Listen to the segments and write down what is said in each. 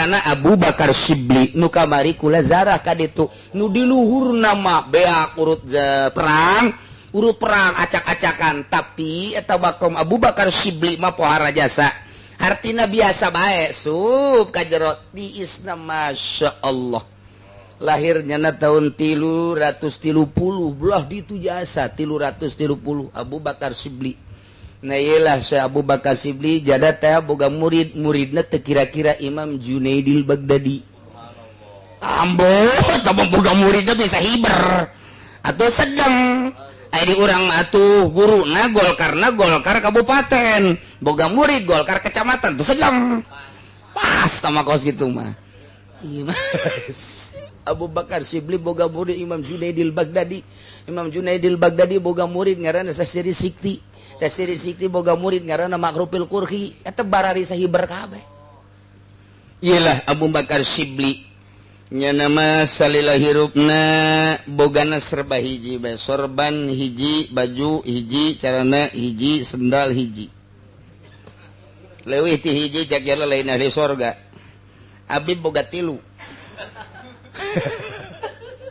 ngaranna Abu Bakar Shibli nu kamari kula zarah kaditu nu di luhur nama beak urut perang acak-acakan tapi eta bakom Abu Bakar Shibli mah pohara jasa artina biasa bae sub ka jero diisna masya Allah lahirnya na tahun 330 belah ditu jasa 330 Abu Bakar Shibli. Nah iyalah Syekh Abu Bakar Shibli jada teh boga muridna teu kira-kira Imam Junaidil Baghdadi. Ambo tah boga muridna bisa hiber atuh sedeng. Aya di urang atuh guruna Golkar kabupaten, boga murid Golkar kecamatan tuh sedeng. Pas sama kos gitu mah. Abu Bakar Shibli boga murid Imam Junaidil Baghdadi. Imam Junaidil Baghdadi boga murid ngaranna Sasiri Sikti. Sasiri Sikti boga murid ngaranna Makrufil Qurhi eta barari sahiber kabeh. Iyalah Abu Bakar Shibli nya nama salila hirupna bogana serba hiji bae sorban hiji baju hiji carana hiji sendal hiji leuwih ti hiji cak yalla lain ahli sorga abdi boga tilu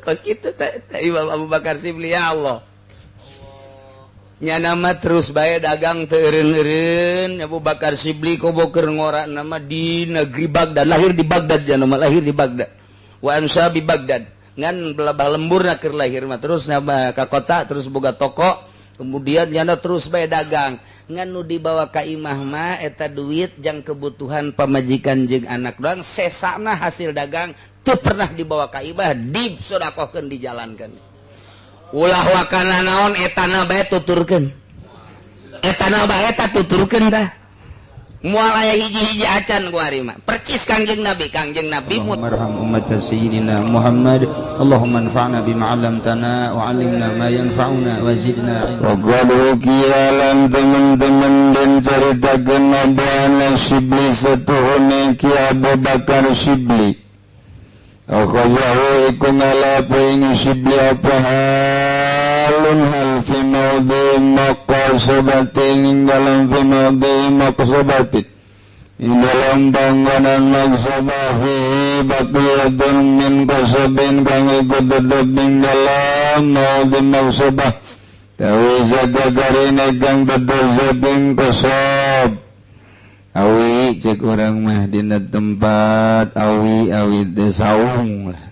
kos kitu Imam Abu Bakar Shibli ya Allah nya nama terus bae dagang teu eureun-eureun Abu Bakar Shibli koboker ngora nama di negeri Baghdad lahir di Baghdad ya nama lahir di Baghdad wa ansha bi Baghdad ngan belabah lemburna keur lahir mah terus nama ka kota terus boga toko kemudian nya terus bae dagang ngan nu dibawa ka imah mah eta duit jang kebutuhan pamajikan jeung anak doang sesana hasil dagang teu pernah dibawa ka imah disedekahkeun dijalankan. Ulah wakana naon etana bae tuturkeun. Etana bae eta tuturkeun tah. Moal aya hiji-hiji acan ku ari mah. Percis Kangjeng Nabi marham ummat sayyidina Muhammad. Allahumma anfa'na bima 'allamtana wa 'allimna ma yanfa'una wa zidna ilma. Wa kialan teman-teman dan caritakeun nabana Shibli satuhune Ki Abu Bakar Shibli. Akhazahu iku ngalapain Shibli apa halun hal fi maudhi maqasabatin dalam fi maudhi maqasabatin dalam bangunan maksabah fi baqiyatun min qasabin kang ikut tetep dalam maudhi maksabah tawi zakagarina kang tetep zabing qasab awi cek orang mah dina tempat awi teh saung lah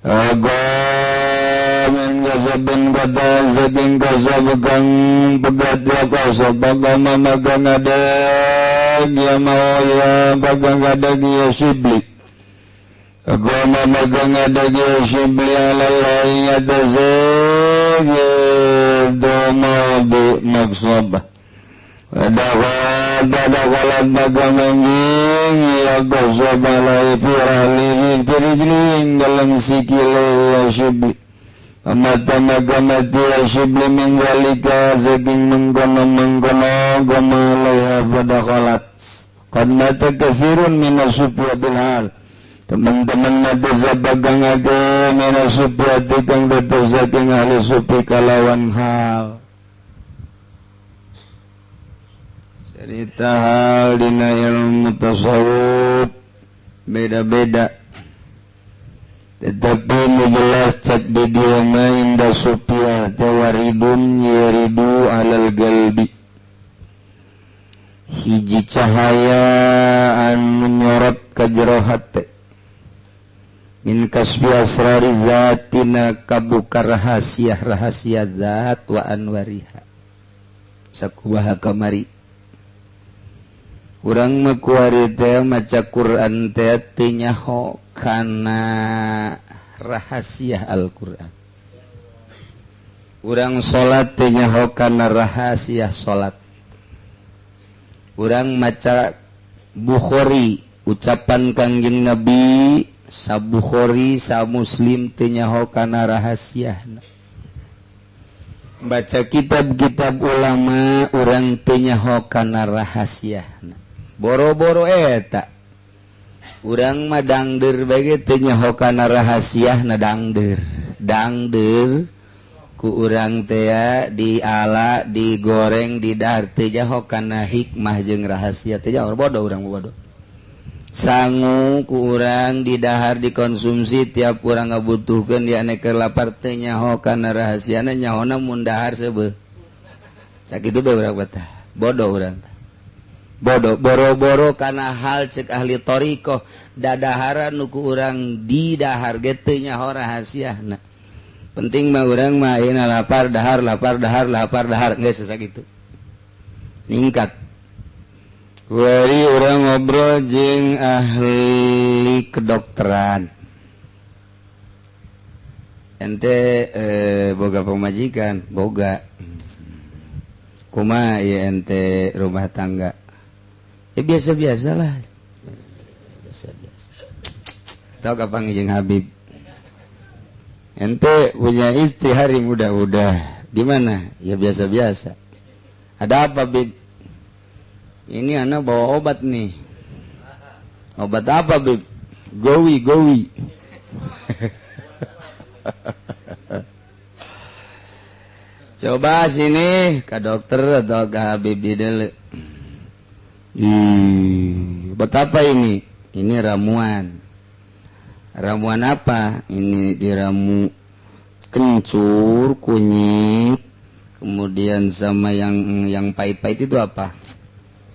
agamen kasabin kata saking kasab kang pegat ya kasab bagama magang adag ya mau ya bagang adag ya Shibli agama magang adag ya Shibli alalai ataseg ya doma di maksabah Pada dagang anjing ya gosobalai piralin pirijling dalam sikile ya Shibli amata magamati ya Shibli minggalika saking mengkono gomalaya pada khalat qad mata katsirun minasubya bilhal teman-teman mata sabagang age minasubya kang tetep saking ahli supi kalawan hal cerita hal dina ilmu tasawuf beda-beda tetapi jelas cak di dia inda supya tawaridun yaridu alal galbi hiji cahaya anu nyorot ka jero hate min kasbi asrari zatina kabuka rahasia zat wa anwariha sakubaha kamari urang mekuari teh maca Quran teh nyaho kana rahasia Al-Quran. Urang salat teh nyaho kana rahasia salat. Urang maca Bukhari ucapan Kangjeng Nabi sa Bukhari sa Muslim teh nyaho kana rahasiana. Baca kitab-kitab ulama urang teh nyaho kana rahasiana. Boro-boro eta urang mah dangder bage teu nyaho kana rahasiana dangder ku urang teh diala digoreng didar teu nyaho kana hikmah jeung rahasia teh bodoh urang bodoh sangu kurang didahar dikonsumsi tiap kurang ngabutuhkan dia neker lapar teh nyaho kana rahasiana nyahona mun dahar sebe sakitu beberapa tah bodoh urang bodoh boro-boro kana hal cek ahli toriko dadahara nuku urang didahar ge teu nyaho rahasiana penting mah urang mah ayeuna lapar dahar geus sakitu ningkat. Wari orang ngobrol jeung ahli kedokteran. Ente boga pemajikan, boga. Kumaha ieu ente rumah tangga? Ya biasa-biasa lah. Biasa-biasa. Tahu kapan jeung Habib? Ente punya istri hari muda-muda. Gimana? Ya biasa-biasa. Ada apa, Bib? Ini anak bawa obat nih. Obat apa, Bib? Gowi. Coba sini ke dokter atau ke Habib dulu. Obat apa ini? Ini ramuan. Ramuan apa? Ini diramu kencur, kunyit, kemudian sama yang pahit-pahit itu apa?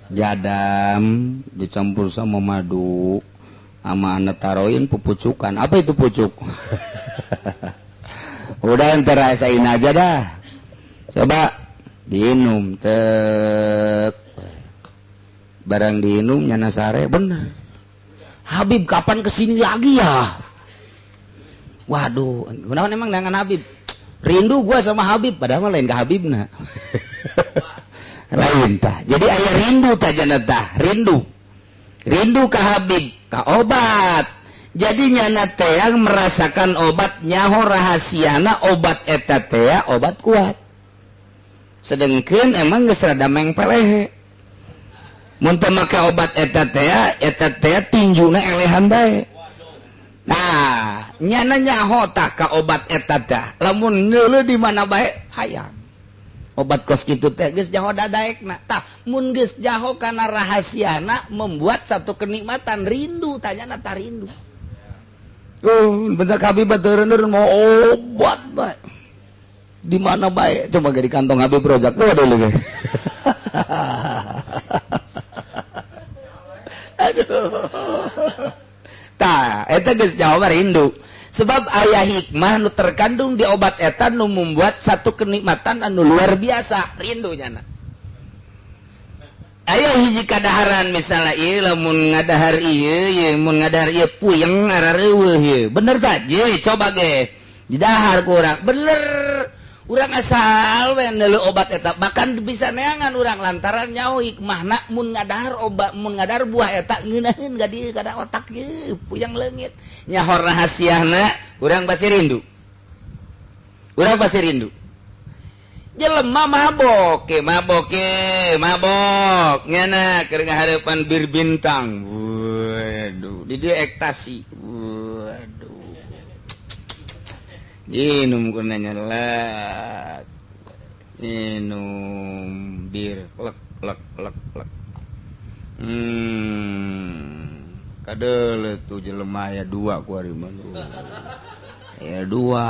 Jadam dicampur sama madu sama anak taroin pupucukan. Apa itu pucuk? Udah ente rasain aja dah. Coba diinum tek. Barang diinum nyana sare bener. Habib kapan kesini lagi ya? Waduh, kenapa emang dengan Habib? Rindu gua sama Habib, padahal lain ke Habib nah. Lain tah. Jadi aya rindu tah jana tah, rindu ka Habib, ka obat. Jadi nyana teh yang merasakan obat nyaho rahasiana obat eta teh obat kuat. Sedengkeun emang geus rada mengpelehe. Mun teu make obat eta teh tinjuna elehan bae. Nah, nyana nyaho tah ka obat eta teh. Lamun ngeuleuh di mana bae hayang. Obat kos kitu teh geus jaho dadaekna tah mun geus jaho kana rahasiana membuat satu kenikmatan rindu tanyana tah rindu. Bentar Habib baturun mau obat bae. Di mana bae? Coba ge di kantong Habib Rozak waduh leuh. Aduh. Tah eta geus jaho rindu. Sebab ayah hikmah nu terkandung di obat eta nu membuat satu kenikmatan anu luar biasa rindunya na. Ayah hiji kadaharan misalnya ieu lamun ngadahar ieu mun ngadahar ieu puyeng arareueuh ieu bener tah je coba ge didahar ku urang bener urang asal we neuleuh obat eta bahkan bisa neangan urang lantaran nyaho hikmahna mun ngadahar obat mun ngadahar buah eta ngeunaheun ka dieu kada otak ieu puyeng leungit nyaho rahasiana urang pasti rindu jelema mabok nyana keur ngahareupan bir bintang waduh di dieu ekstasi waduh minum kunanya lah minum bir lek kadele tuh jelema ya dua ku ari mah ya dua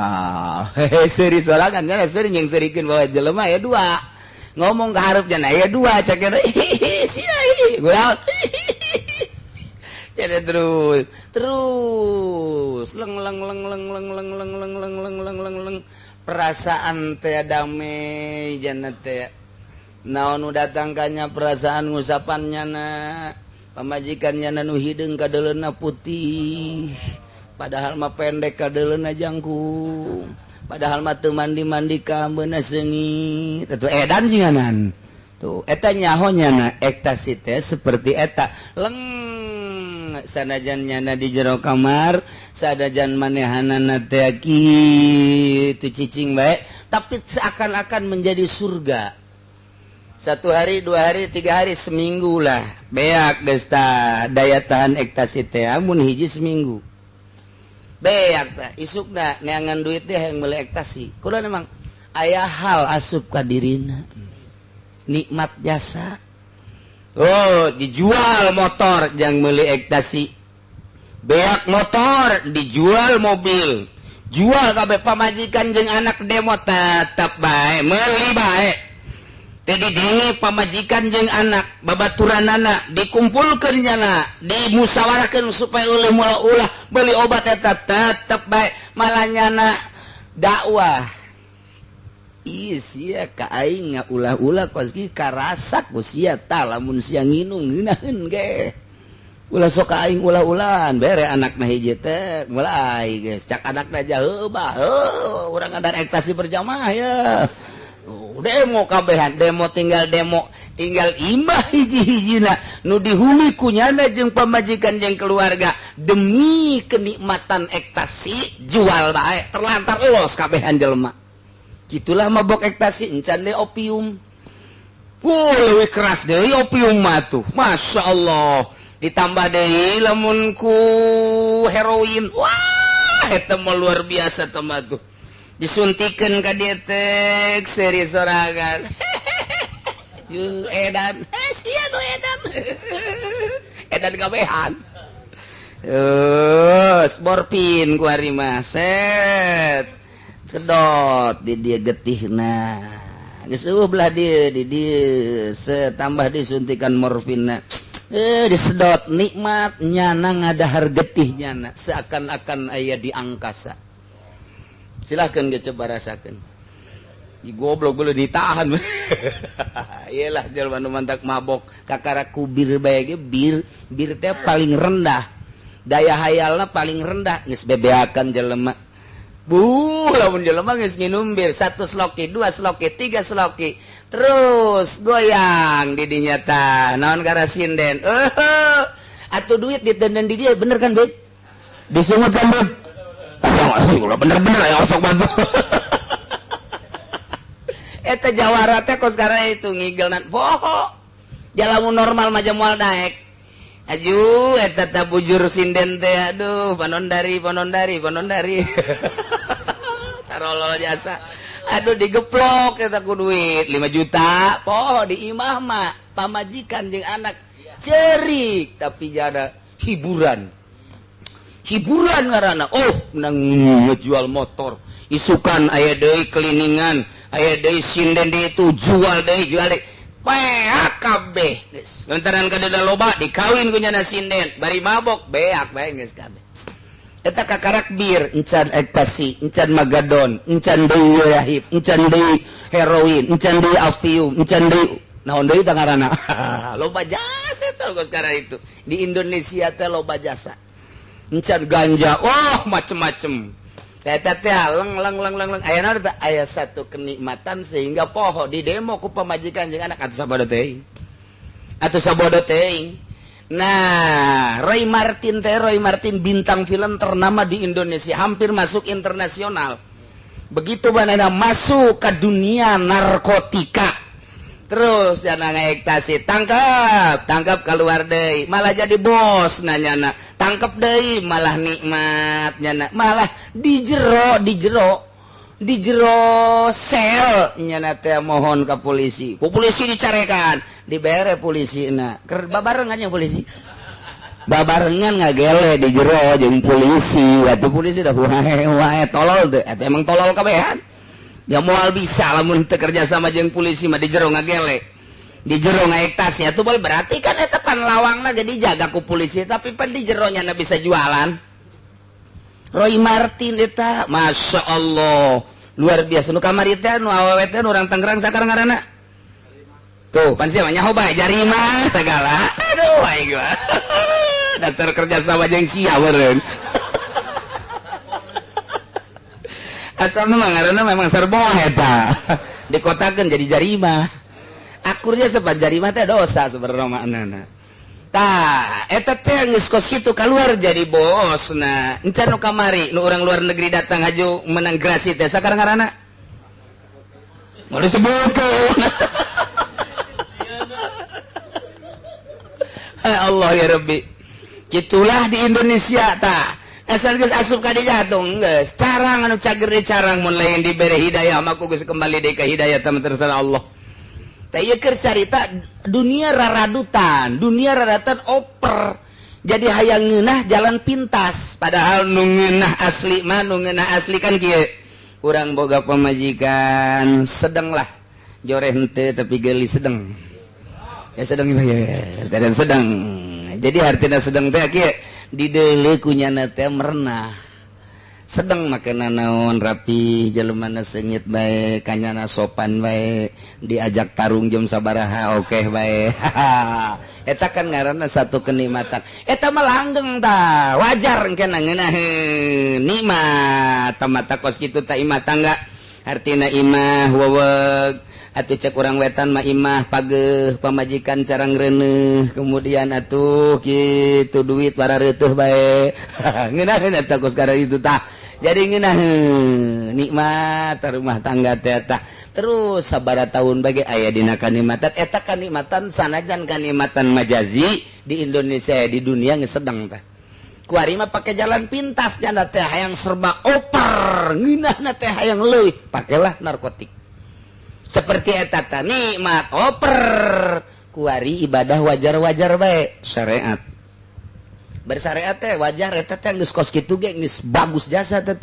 seri sorangan nya sering yang serikeun bawa jelema ya dua ngomong ka hareup ya dua cek sia gua jadi terus leng perasaan teh damai jana teh naon nu datangkannya perasaan ngusapannya na pamajikannya na nu hideung kadeleuna putih padahal mah pendek kadeleuna jangkung padahal mah teu mandi ka ambeuna seungit atuh edan jinganan tuh eta nyaho nyana ekstasi teh seperti eta leng sanajan nyana di jero kamar sanajan manehanana teh kitu cicing bae tapi seakan-akan menjadi surga 1 hari 2 hari 3 hari seminggu lah beak geus tah daya tahan ekstasi teh mun hiji seminggu beak tah isukna neangan duit teh hayang meuli ekstasi kudu memang aya hal asup ka dirina nikmat jasa Oh dijual motor jangan meuli ekstasi beak motor dijual mobil jual kabeh pamajikan jeung anak demo tetep bae meuli bae jadi dini pamajikan jeung anak babaturanana dikumpulkeun nyana dimusyawarahkeun supaya ulah beli obat eta tetep bae malah nyana dakwah ieu sia ka aing ngaulah-ulah koski karasak ku sia tah lamun sia nginung ngeunaheun ge ulah sok ka aing ulah-ulahan bere anakna hiji teh mulai geus cak anakna aja heubah urang ngadaran ekstasi berjamaah ya demo kabehan demo tinggal imbah hiji-hijina nu dihuni kunyana jeung pamajikan jeung keluarga demi kenikmatan ekstasi jual bae terlantar los kabehan jelema gitulah mabok ekstasi encan de opium leuwih keras deui opium mah tuh Masya Allah ditambah deui lamun ku heroin wah eta mah luar biasa teh mah tuh disuntikeun ka dieu teh seri sorangan jul edan sia nu edan edan kabehan morfin ku ari mah set sedot di dia getihna geus eueuh belah dieu di dieu setambah disuntikan morfinna disedot nikmat nyana ngadahar getih nyana seakan-akan aya di angkasa silahkan ge coba rasakeun di goblok boleh ditahan iyalah jelema nu mantak mabok kakara kubir bae ge bir teh paling rendah daya hayalna paling rendah geus bebeakan jelema lamun jelema geus nginum bir 1 sloki 2 sloki 3 sloki terus goyang di dinya tah naon gara sinden atuh duit ditenden di dia bener kan Beb disungut kan Beb bener-bener ya osok bantu eta jawara teh kos karena itu ngigelnan poho jalamu normal mah moal daek aju eta teh bujur sinden teh aduh panondari tarolol jasa aduh digeplok eta ku duit 5 juta poho di imah mah pamajikan jeung anak cerik tapi jada hiburan ngaranna menang ngejual motor isukan aya deui keliningan aya deui sinden di itu jual deui beak kabeh geus lantaran kadeda loba dikawin ku nyana sinden bari mabok beak bae geus kabeh eta kakarak bir encan ekstasi encan magadon encan deui rahib encan deui heroin encan deui afium encan deui naon deui tah ngaranna loba jasa tah geus karana itu di Indonesia teh loba jasa encan ganja macem-macem eta teh leng ayeuna teh aya satu kenikmatan sehingga poho di demo ku pamajikan jeung anak atuh sabodo teuing nah Roy Martin bintang film ternama di Indonesia hampir masuk internasional begitu banana masuk ke dunia narkotika terus jangan ekstasi tangkap keluar deui malah jadi bos nanyana tangkap deui malah nikmat nyana malah di jero sel nyana teh mohon ka polisi ku polisi dicarekan dibere polisina keur babarengan jeung polisi babarengan ngagele di jero jeung polisi atuh polisi dah wae tolol teh eta emang tolol kabehan ya moal bisa lamun teu kerja sama jeung polisi mah di jero ngagele di jero ngaektasi atuh berarti kan eta pan lawangna jadi jaga ku polisi tapi pan di jero nya bisa jualan Roy Martin eta Masya Allah luar biasa nu kamari teh nu awewe teh urang Tangerang sakarang ngaranna tuh pan sia nyaho bae jarima segala aduh aing gua dasar kerja sama jeung sia meureun asal memang karena memang serboh eta dikotakeun jadi jarima akurnya sebab jarima teh dosa sebenarnya maknana tah eta teh geus kos kitu keluar jadi bos nah encan nu kamari nu urang luar negeri datang haju menang grasi teh sakarang ngaranna mau disebutkeun Allah ya Rabbi kitulah di Indonesia tah asal geus asup ka dinya tong geus carang anu cager di carang mun lain dibere hidayah mah ku geus kembali deui ka hidayah teh terserah Allah carita dunia raradutan oper jadi hayang ngeunah jalan pintas padahal nu ngeunah asli mah nu ngeunah asli kan kieu urang boga pamajikan sedang lah joreh henteu tapi geuli sedang ya sedang ya sedang jadi artina sedang teh kieu dideuleu ku nyana teh merenah sedang makana naon rapi jelema seungit bae kanyana sopan bae diajak tarung jam sabaraha oke bae eta kan ngaranna satu kenikmatan eta mah langgeng tah wajar engke ngeunah nikmat tamata kos kitu tah imah tangga artina imah weweg atuh cek urang wetan mah imah pageuh pamajikan cara ngreuneuh kemudian atuh kitu duit barareutuh bae ngeunaheun eta kos karena itu tah jadi ngeunaheun nikmat rumah tangga teh tah terus sabaraha taun bage aya dina kanikmatan eta kanikmatan sanajan kanikmatan majazi di Indonesia di dunia geus sedeng tah kuari mah pake jalan pintas nya teh hayang serba oper ngeunahna teh hayang leuwih pakelah narkotik seperti eta teh nikmat oper kuari ibadah wajar-wajar bae syariat bersyariat teh wajar eta teh geus kos kitu ge geus bagus jasa teh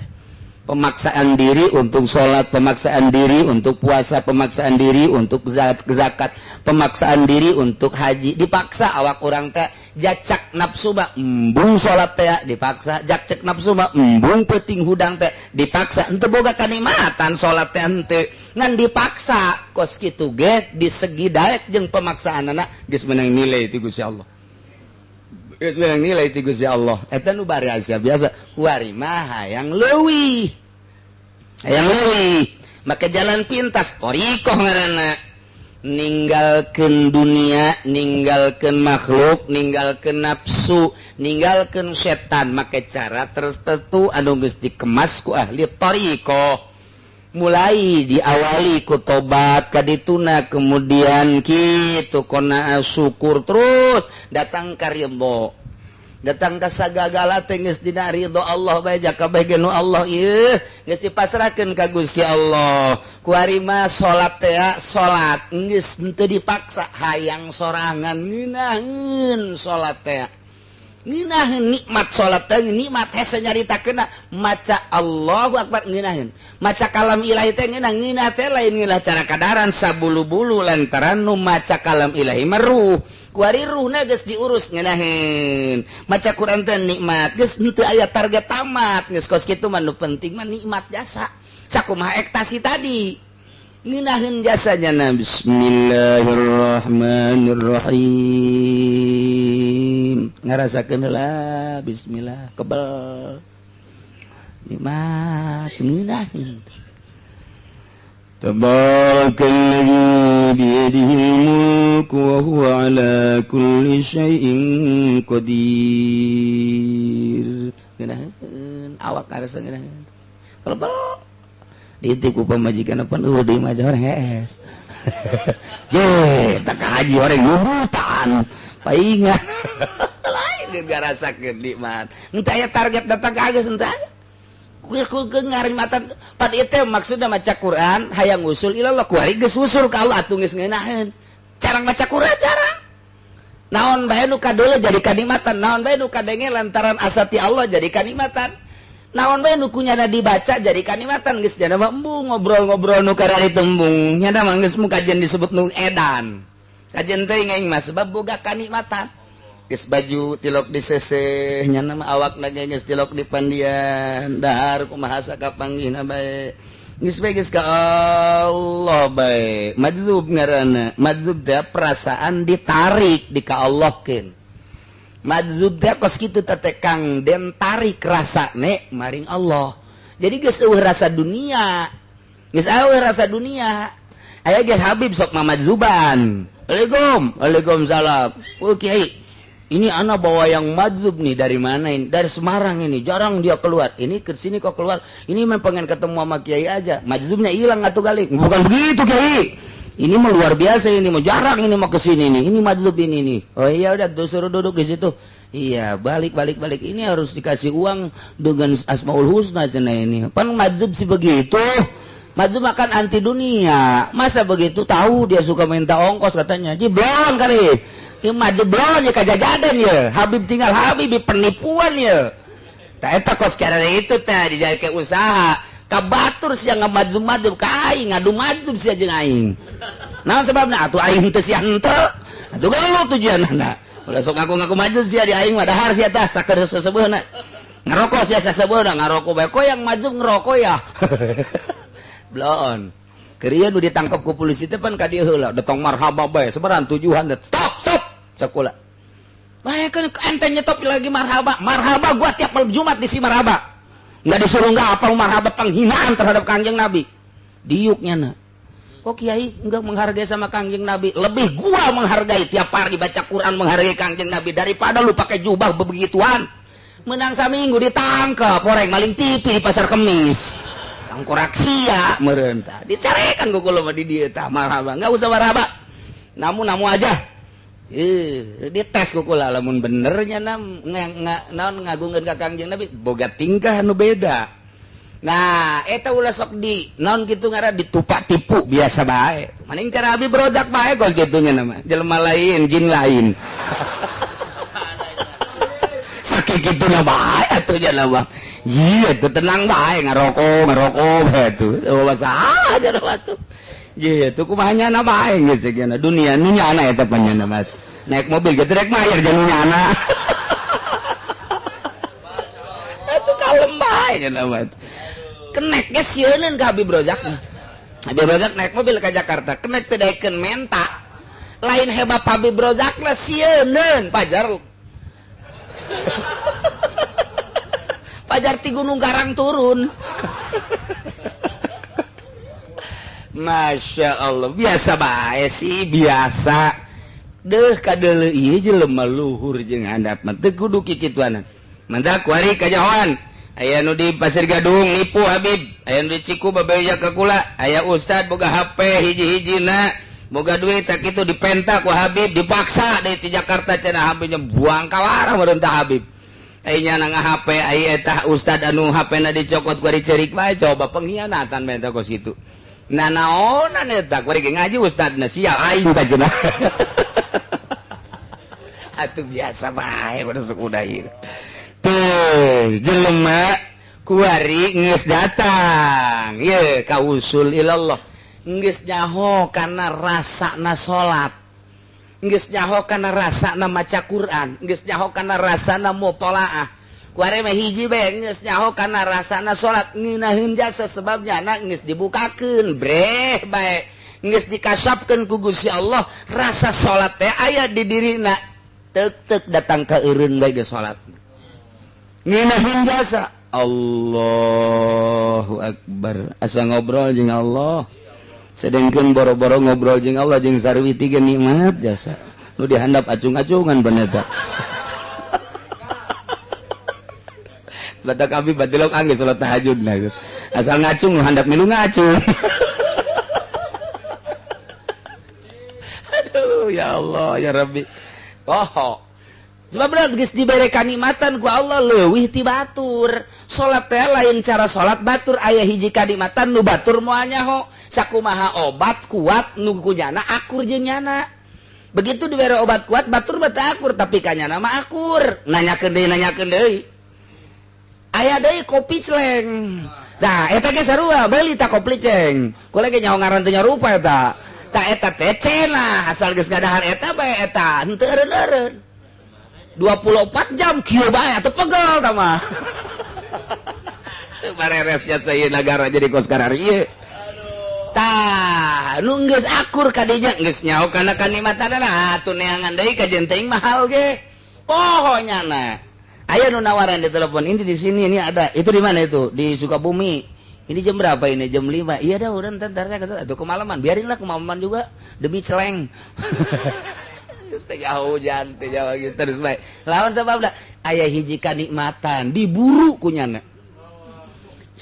pemaksaan diri untuk sholat pemaksaan diri untuk puasa pemaksaan diri untuk zakat pemaksaan diri untuk haji dipaksa awak urang teh jacak nafsu mah embung sholat teh dipaksa jacek nafsu mah embung peuting hudang teh dipaksa henteu boga kanikmatan sholat teh henteu ngan dipaksa kos kitu ge di segi daek jeung pemaksaanana geus meunang nilai ti Gusti Allah geus meunang nilai ti Gusti Allah eta nu bari biasa kuari mah hayang leuwih maka jalan pintas thariqah ngaranna ninggalkeun dunia ninggalkeun makhluk ninggalkeun nafsu ninggalkeun setan make cara tertentu anu geus dikemas ku ahli thariqah mulai diawali ku tobat kadituna kemudian kitu qanaah syukur terus datang ka ridho datang ka sagagala teh geus dina ridho Allah bae jakabeh ge nu Allah ieu geus dipasrahkeun ka Gusti Allah kuari mah salat teh salat geus henteu dipaksa hayang sorangan ngeunaheun salat teh ngeunaheun nikmat salat teh nikmat hese nyaritakeunna maca Allahu Akbar ngeunaheun maca kalam ilahi teh ngeunah teh lain ngeunah cara kadaran sabulu-bulu lantaran nu maca kalam ilahi meruh kuari ruhna geus diurus ngeunaheun maca Quran teh nikmat geus henteu aya target tamat geus kos kitu mah nu penting mah nikmat jasa sakumaha ekstasi tadi ngeunaheun jasanya na bismillahirrahmanirrahim ngarasakeun heula bismillah kebal nikmat ngeunaheun tabarakalladzi biyadihil mulku wa huwa ala kulli syai'in qadir ngeunaheun awak karasa ngeunaheun kebal diitiku pamajikan apa deui mah jor hees je tak haji orang nurutan paingan lain ngarasakeun nikmat henteu aya target datang ka geus henteu aya ku ngarimatan pad ieu teh maksudna maca Quran hayang usul ilallah kuari geus usul ka Allah atuh geus ngeunaheun carang maca Quran carang naon bae nu kadola jadi kanikmatan naon bae nu kadenge lantaran asati Allah jadi kanikmatan naon bae nu kunyana dibaca jadi kanikmatan geus jana mah embung ngobrol-ngobrol nu karari tembung nya mah geus mu kajian disebut nu edan kajian teh aing mah sebab boga kanikmatan geus baju tilok di seseh nya mah awakna geus tilok di pandian dahar kumaha sakapanggihna bae geus bae geus ka Allah bae madzub ngaranna madzub teh perasaan ditarik di ka Allahkeun madzub teh kos kitu teh kang den tarik rasane maring Allah jadi geus eueuh rasa dunia geus eueuh rasa dunia aya geus Habib sok mamadzuban Waalaikumsalam kiai ini ana bawa yang madzub nih dari mana ini dari Semarang ini jarang dia keluar ini ke sini kok keluar ini memang pengen ketemu sama kiai aja madzubnya hilang atuh kali bukan begitu kiai ini mah luar biasa ini mah jarang ini mau kesini nih ini madzub ini nih oh iya udah tuh suruh duduk di situ iya balik ini harus dikasih uang dengan Asmaul Husna cenah ini pan madzub sih begitu maju makan anti dunia. Masa begitu tahu dia suka minta ongkos katanya. Jiblon kali. Ieu mah jeblon ya kajajadan ya. Habib tinggal Habib penipuan ya. Tah eta kos cara itu teh dijadikan usaha. Ka batur sia ngamaju-maju ka aing ngadu maju sia jeung aing. Naon sebabna atuh aing teu sia henteu. Atuh geuleuh tujuanna. Ulah sok ngaku-ngaku maju sia di aing mah dahar sia tah sakeur seseubeuna. Ngerokok sia sasebeuna ngarokok bae. Kok yang maju ngerokok ya. Blon. Keur nu ditangkap ku polisi teh pan ka dieu heula, datang marhaba bae, sebaran tujuan stop. Sakula. Bae kan ente nyetop lagi marhaba. Marhaba gua tiap malam Jumat di si marhaba. Enggak disuruh enggak apa marhaba penghinaan terhadap Kangjeng Nabi. Diuknya na. Kok Kiai enggak menghargai sama Kangjeng Nabi? Lebih gua menghargai tiap hari baca Quran menghargai Kangjeng Nabi daripada lu pakai jubah begituan. Menang saminggu ditangkap orang maling TV di pasar Kemis. Koraksia merentah dicarekan gue kalau di dia tah marhaba nggak usah marhaba namu aja dites gue kula lamun benernya naon ngagungan ka Kangjeng Nabi boga tingkah anu beda. Nah eta ulah sok di naon kitu ngara ditupak tipu biasa bae maning cara abi berojak bae kos kitunya nama jelema lain jin lain sakit kitu na bae atuh nya Bang. Iya tuh tenang bae ngerokok itu. Oh salah aja waktu. Iya tuh kumanya na bae geus segana dunia nu nyana eta panjana mat. Naik mobil ge rek mayar jeung nyana. Atuh kalem bae nya mat. Kenek ge sieun ka Habib Rozak. Habib Rozak naik mobil ke Jakarta, kenek teh daekeun menta. Lain hebat Habib Rozak lah sieun pajar. Pajar ti Gunung Garang turun. Masya Allah biasa bae sih biasa. Deuh kadeuleu ieu jelema luhur jeung handap mah teu kudu kikituan. Mantap kuari kajahoan. Aya nu di Pasir Gadung nipu Habib, aya nu di Ciku babeja ka kula, aya ustad boga HP hiji-hijina, boga duit sakitu dipenta ku Habib dipaksa dari Jakarta cenah Habibnya buang kawarah merentah Habib. Ainya nang HP ai eta ustad anu HP-na dicokot ku ari ceurik bae coba pengkhianatan bae eta kos kitu. Nah naonan eta ku ari ngaji ustadna sial aing tah cenah. Atuh biasa bae pada sok udah ieu. Tuh jelema ku ari geus datang. Ye ka usul ilallah. Geus nyaho kana rasana salat. Geus nyaho kana rasana maca Quran, geus nyaho kana rasana mutolaah. Kuare mah hiji bae geus nyaho kana rasana salat ngeunaheun jasa sebabnya anak geus dibukakeun breh bae. Geus dikasapkeun ku Gusti Allah rasa salat teh aya di dirina. Teuk datang ka eureun bae ge salat. Ngeunaheun jasa. Allahu Akbar. Asa ngobrol jeung Allah. Sedengkeun boro-boro ngobrol jeung Allah jeung sarwi tiga nikmat jasa. Nu dihandap acung-acungan bener tah. Batak abi batilok angge salat tahajud nah. Asal ngacung nu handap milu ngacung. Aduh ya Allah ya Rabbi. Oh. Sebab bener geus dibere kanikmatan ku Allah leuwih ti batur. Salat teh lain cara salat batur aya hiji kanikmatan nu batur moal nyaho. Sakumaha obat kuat nu kunyana akur jeung nyana. Begitu dibere obat kuat batur mah teu akur tapi kanyana mah akur. Nanyakeun deui. Aya deui kopi celeng. Nah eta ge sarua beuli ta kopi ceng. Kula ge nyaho ngaran teu nyarupa eta. Ta eta teh cenah asal geus ngadahar eta bae eta henteu eureun-eureun. 24 jam kieu bae atuh pegel tah mah. Teu bareresnya seueur negara jadi kos karar ieu. Tah nu geus akur ka dinya geus nyaho kana kanikmatanna atuh neangan deui kajian teuing mahal ge. Pohonya na. Aya nu nawaran di telepon ini di sini ini ada. Itu di mana itu? Di Sukabumi. Ini jam berapa ini? Jam 5. Iya dah udah ntar saya kesana. Itu kemalaman. Biarinlah kemalaman juga demi celeng. Tengah hujan tengah gitu terus baik lawan sebab dah ayah hiji kanikmatan diburu kunyana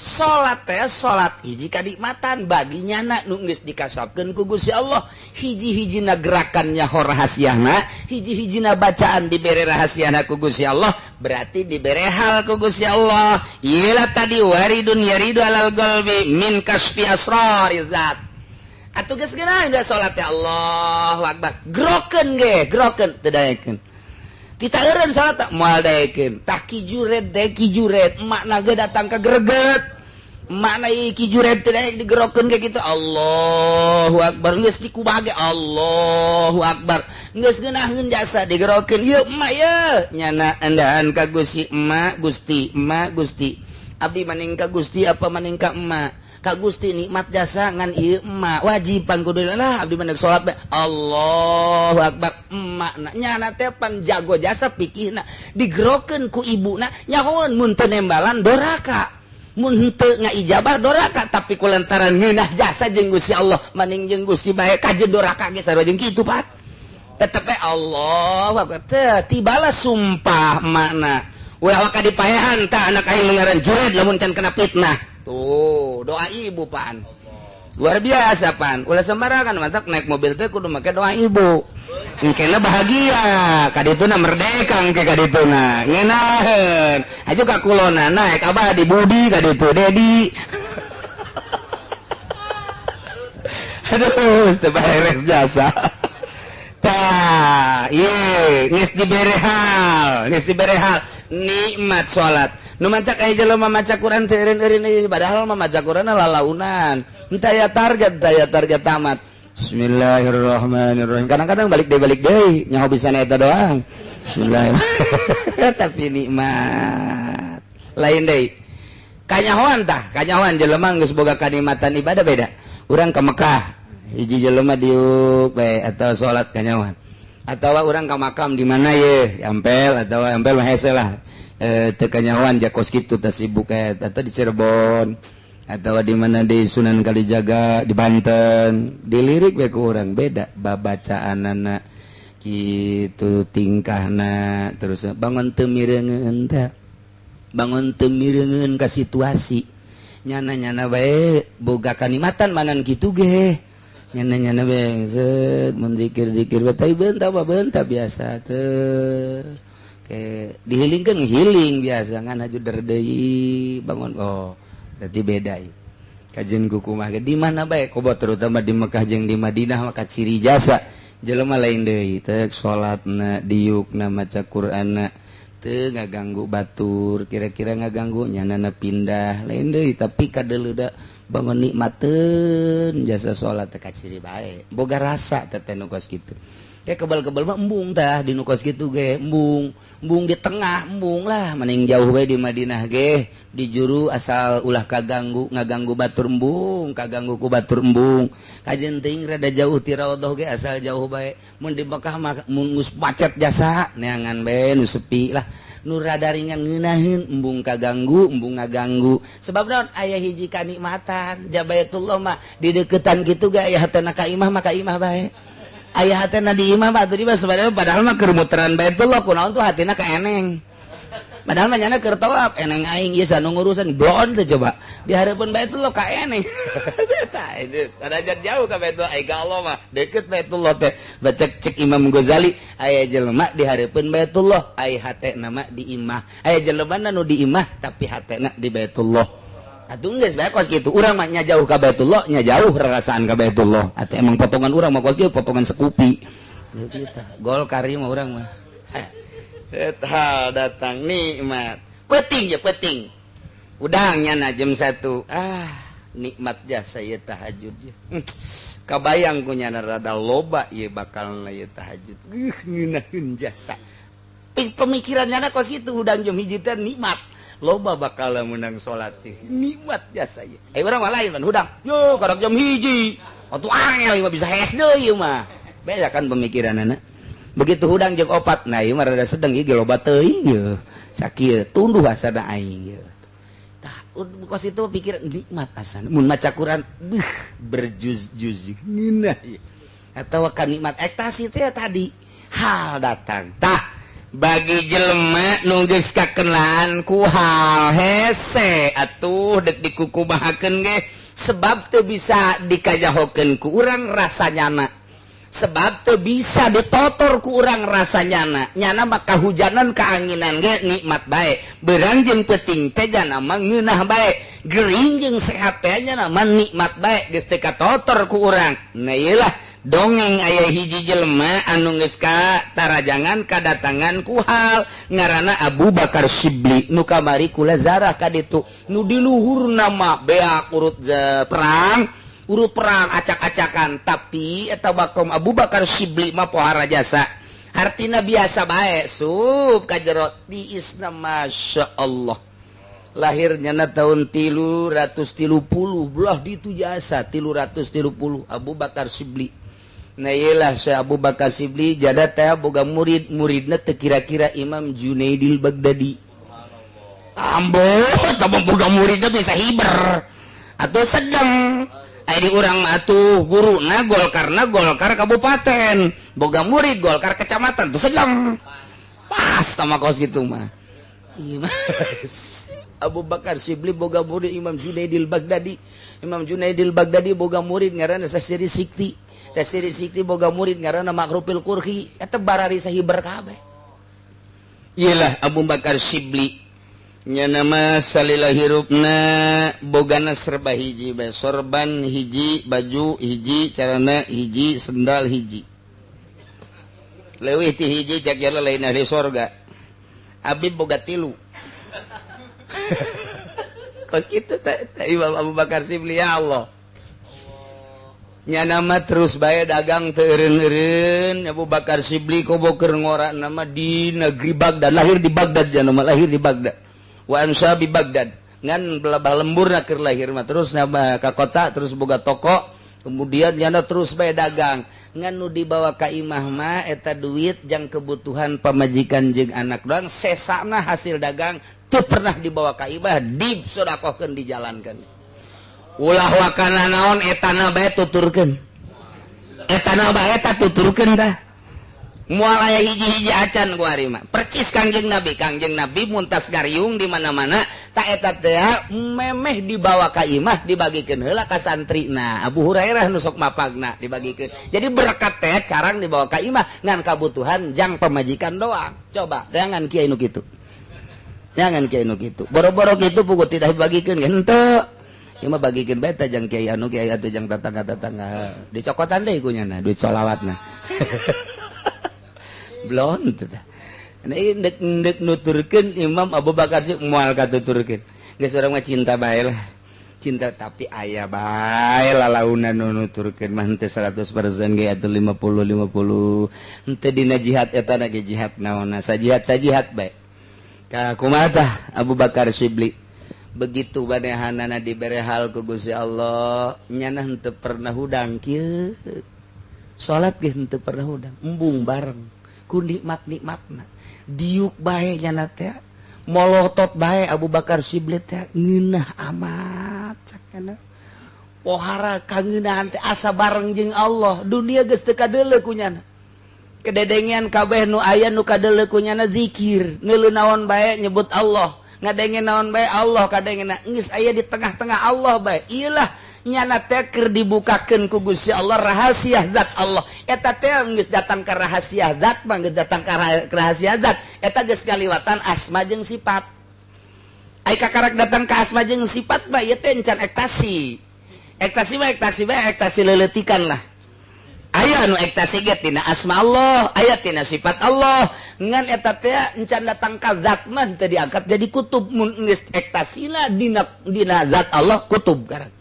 salat teh salat hiji kadikmatan baginya anak nu geus dikasapkeun ku Gusti Allah hiji-hijina gerakannya rahasiana hiji-hijina bacaan dibere rahasiana ku Gusti Allah berarti dibere hal ku Gusti Allah iyalah tadi waridun yaridu alal qalbi min kasfi asrarizat atuh geus geunah da salat teh Allahu akbar grokeun ge grokeun teu daekeun kita eureun salat tak moal daekeun tah kijuret deh kijuret makna ge datang ka greget makna ieu kijuret teh daek digerokeun ge kitu Allahu akbar geus dikubah ge Allahu akbar geus ngeunaheun jasa digerokeun yeuh emak yeuh nyana andahan ka Gusti emak Gusti abdi maning ka Gusti apa maning ka emak ka Gusti nikmat jasa ngan ieu emak wajiban kudu lah abdi maning salat Allahu akbar emak nyana teh pan jago jasa pikihna digerokeun ku ibuna nyahoon mun teu nembalan doraka mun teu ngaijabah doraka tapi kulantaran ngeunah jasa jeung Gusti Allah maning jeung Gusti bae kajeun doraka ge sarua jeung kitu Pat tetep Allahu akbar teh tibalah sumpah emakna ulah waka dipaehan tah anak aing ngaran jured lamun can kena fitnah tuh doa ibu Pan luar biasa Pan ulah sembarangan mantak naik mobil teh kudu make doa ibu engkena bahagia kadituna merdeka engke kadituna ngeunaheun aju ka kulona naik abah di budi kaditu dedi aduh teu beres jasa tah ieu geus dibere hal nikmat salat nu mancak aya jelema maca Quran teh eureun-eureun padahal mah maca Quran lalaunan henteu aya target tamat Bismillahirrahmanirrahim kadang-kadang balik deui nyaho bisa eta doang Bismillahirrahmanirrahim tapi nikmat lain deui kanyahoan jelema geus boga kanikmatan ibadah beda urang ka Mekah hiji jelema diuk bae atau salat kanyahoan atawa urang ka makam di mana ye ampel atawa ampel mah hese lah teu kanyahoan jakos kitu teh sibuk atau di Cirebon atau di mana di Sunan Kalijaga di Banten dilirik bae ku urang beda babacaanana kitu tingkahna terus bangun teu mireungeun teh bangun teu mireungeun ka situasi nyana bae boga kanikmatan manan kitu ge nyana bae set mun zikir-zikir bae tapi beunta biasa terus dihilingkan healing biasa ngan hajudar deui bangun oh berarti beda ieu kajian kumaha ge di mana bae kobot terutama di Mekah jeung di Madinah maka ciri jasa jelema lain deui teu salatna diukna maca Qur'anna teu ngaganggu batur kira-kira ngaganggu nyanana pindah lain deui tapi kadeuleuda bangun nikmateun jasa salat teh ciri bae boga rasa teh nu kos kitu kayak kebal-kebal mah embung tah di nu kos kitu ge embung di tengah embung lah mending jauh bae di Madinah ge di juru asal ulah ngaganggu batur embung kaganggu ku batur embung kajen teuing rada jauh ti raudhah ge asal jauh bae mun di Mekah mah mun geus macet jasa neangan bae nu sepi lah nu rada ringan ngeunaheun embung kaganggu embung ngaganggu sebab naon aya hiji kanikmatan Jabaitullah mah di deukeutan kitu ge aya hatena ka imah mah ka imah bae aya hatena di imah batu di padahal mah keur muteran Baitullah kunaon tuh hatina ka eneng padahal mah nyana keur tawaf eneng aing ieu sanu ngurusan blon teh coba di hareupeun Baitullah ka eneng tah itu sadajat jauh ka Baitullah ai ka Allah mah deukeut Baitullah teh baca cek Imam Ghazali aya jelema di hareupeun Baitullah ai hatena mah di imah aya jelema nu di imah tapi hatena di Baitullah atuh geus bae kos kitu urang mah nya jauh ka Baitullah nya jauh rarasaan ka Baitullah atuh emang potongan urang mah kos kitu potongan sekupi kita gol kari mah urang mah eta datang nikmat peuting udang nya jam 1 nikmat jasa ieu tahajud kabayang ku nya rada loba ieu bakalna ieu tahajud ngeunaheun jasa pemikirannya kos kitu udang jam 1 teh nikmat loba bakal menang salat teh nikmat jasa ieu urang mah lain pan hudang yo karek jam 1 atuh angel ieu bisa hes deui ieu mah beda kan pemikiranana begitu hudang jeung 4 nah ieu mah rada sedeng ieu loba teuing ieu sakieu tunduh asana aing ieu tah kos itu pikiran nikmat asana mun maca Quran berjuz-juz ngeunah ieu atawa kan nikmat ekstasi teh tadi hal datang tah bagi jelema nu geus kakenalan ku hal hese atuh dek dikukumahakeun ge sebab teu bisa dikajahokeun ku urang rasanyana sebab teu bisa ditotor ku urang rasanyana nyana mah kahujanan kaanginan ge nikmat bae beurang jeung peuting teh jana mah ngeunah bae gering jeung sehat teh nyana mah nikmat bae geus teu katotor ku urang nah ieu lah dongeng aya hiji jelema anu geus katarajangan kadatangan ku hal ngaranna Abu Bakar Shibli nu kamari kula zarah ka ditu nu di luhurna mah beak urut perang acak-acakan tapi eta bakom Abu Bakar Shibli mah pohara jasa artina biasa bae sub ka jero tiisna masya Allah lahirnya na tahun 330 belah ditu jasa 330 Abu Bakar Shibli. Nah iyalah Syekh Abu Bakar Shibli jada teh boga muridna teu kira-kira Imam Junaidil Baghdadi. Ambo tah boga muridna bisa hiber atuh sedeng. Di urang mah atuh guruna Golkar kabupaten, boga murid Golkar kecamatan tuh sedeng. Pas sama kos gitu mah. Abu Bakar Shibli boga murid Imam Junaidil Baghdadi. Imam Junaidil Baghdadi boga murid ngaranna Sasiri Sikti. Sasiri Sikti boga murid ngaranna Makrufil Qurhi. Eta barari sahiber kabeh. Iyalah Abu Bakar Shibli. Nya nama salila hirupna bogana serba hiji bae. Sorban hiji, baju hiji, carana hiji, sendal hiji. Leuwih ti hiji cek jala lain ahli sorga. Abi boga tilu. Kos kitu Imam Abu Bakar Shibli ya Allah. Nya nama terus bae dagang teu eureun-eureun Abu Bakar Shibli koboker ngora nama di negeri Baghdad lahir di Baghdad ya nama lahir di Baghdad wa ansha bi Baghdad ngan belabah lemburna keur lahir mah terus nama ka kota terus boga toko kemudian nyana terus bae dagang ngan nu dibawa ka imah mah eta duit jang kebutuhan pamajikan jeung anak doang sesana hasil dagang teu pernah dibawa ka imah disedekahkeun dijalankan. Ulah wakana naon etana bae tuturkeun. Etana bae eta tuturkeun tah. Moal aya hiji-hiji acan ku ari mah. Percis Kangjeng Nabi muntas gariung di mana-mana ta eta teh memeh dibawa ka imah dibagikeun heula ka santrina. Abu Hurairah nu sok mapagna dibagikeun. Jadi berkat teh carang dibawa ka imah ngan kabutuhan jang pamajikan doang. Coba jangan kieu nu kitu. Jangan kieu nu kitu. Boro-boro kitu puguh tidak dibagikeun henteu. Ieu mah bagikeun bae teh jang kiai anu kiai atuh jang tetangga-tetangga. Dicokotan deui kunyana duit sholawatna. Blon teh. Nah indek nuturkeun Imam Abu Bakar Shibli moal katuturkeun. Geus urang mah cinta bae lah. Cinta tapi aya bae lalauna nu nuturkeun mah henteu 100% ge atuh 50 henteu dina jihad eta na ge jihad naonna sajihad bae. Ka kumaha tah Abu Bakar Shibli begitu banehanana dibere hal ku Gusti Allah nyana henteu pernah hudang kieu salat ge henteu pernah hudang embung bareng ku nikmat-nikmatna diuk bae nyana teh molotot bae Abu Bakar Shibli teh ngeunah amat sakana pohara kangeunahan teh asa bareng jeung Allah dunia geus teu kadeuleu ku nyana kededengian kabeh nu aya nu kadeuleu ku nyana zikir ngeuleuh naon bae nyebut Allah ngadengen naon bae Allah kadengena geus aya di tengah-tengah Allah bae iyalah nyana teh keur dibukakeun ku Gusti Allah rahasia zat Allah eta teh geus datang ka rahasia zat mah geus datang ka rahasia zat eta geus kaliwatan asma jeung sifat ai kakarak datang ka asma jeung sifat bae ieu teh encan ekstasi leuleutikan lah aya anu ekstasi ge tina asma Allah aya tina sifat Allah ngan eta teh encan datang ka zat mah teu diangkat jadi kutub mun geus ekstasina dina zat Allah kutub karang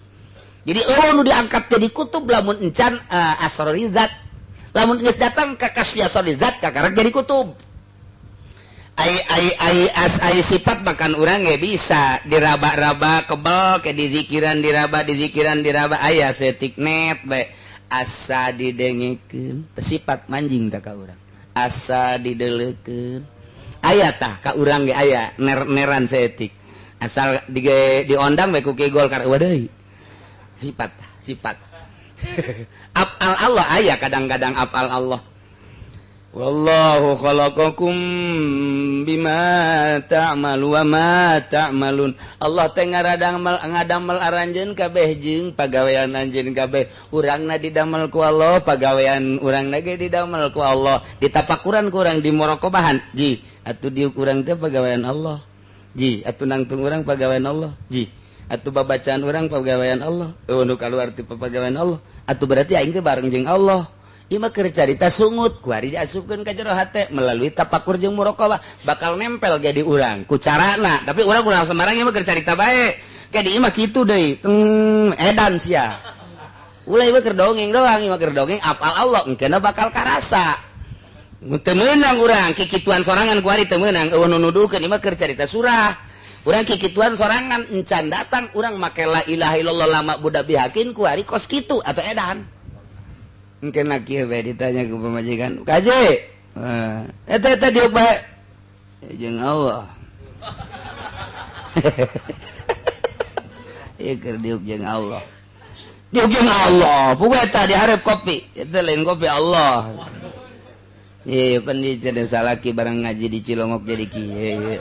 jadi nu diangkat jadi kutub lamun encan asrori zat lamun geus datang ka kasfi asrori zat kakarang jadi kutub ai sifat bahkan urang ge bisa diraba-raba kebal ke dizikiran diraba aya setik net bae asa didengekeun sifat manjing tah ka urang asa dideleukeun aya tah ka urang ge aya neran setik asal diondang bae ku Ki Golkar eueuh deui sifat afal Allah aya kadang-kadang afal Allah wallahu khalaqakum bima ta'malu wa ma ta'malun. Allah teh ngadamel aranjeun kabeh jeung pagawean anjeun kabeh. Urangna didamel ku Allah, pagawean urangna ge didamel ku Allah. Ditapakuran ku urang di muraqabahan. Ji, atuh diuk urang teh pagawean Allah. Ji, atuh nangtung urang pagawean Allah. Ji, atuh babacaan urang pagawean Allah. Nu kaluar ti pagawean Allah. Atuh berarti aing teh bareng jeung Allah. Ieu mah keur carita sungut, kuari diasupkeun ka jero hate melalui tapakur jeung muraqabah bakal nempel jadi urang ku carana. Tapi urang kunaon sembarang ieu mah keur carita bae. Ka di ieu mah kitu deui. Edan sia. Ulah ieu mah keur dongeng doang, ieu mah keur dongeng apal Allah engkeuna bakal karasa. Teu meunang urang kikituan sorangan kuari teu meunang. Eueuh nu nuduhkeun ieu mah keur carita surah. Urang kikituan sorangan encan datang urang make la ilaha illallah lama budak bihakin kuari kos kitu atau edan. Mungkin lagi ya ditanya ke pemajikan kaje eta diuk bae jeung Allah ieu keur diuk jeung Allah puguh eta di hareup kopi eta lain kopi Allah ieu pan di cenah salaki barang ngaji di Cilongok jadi kieu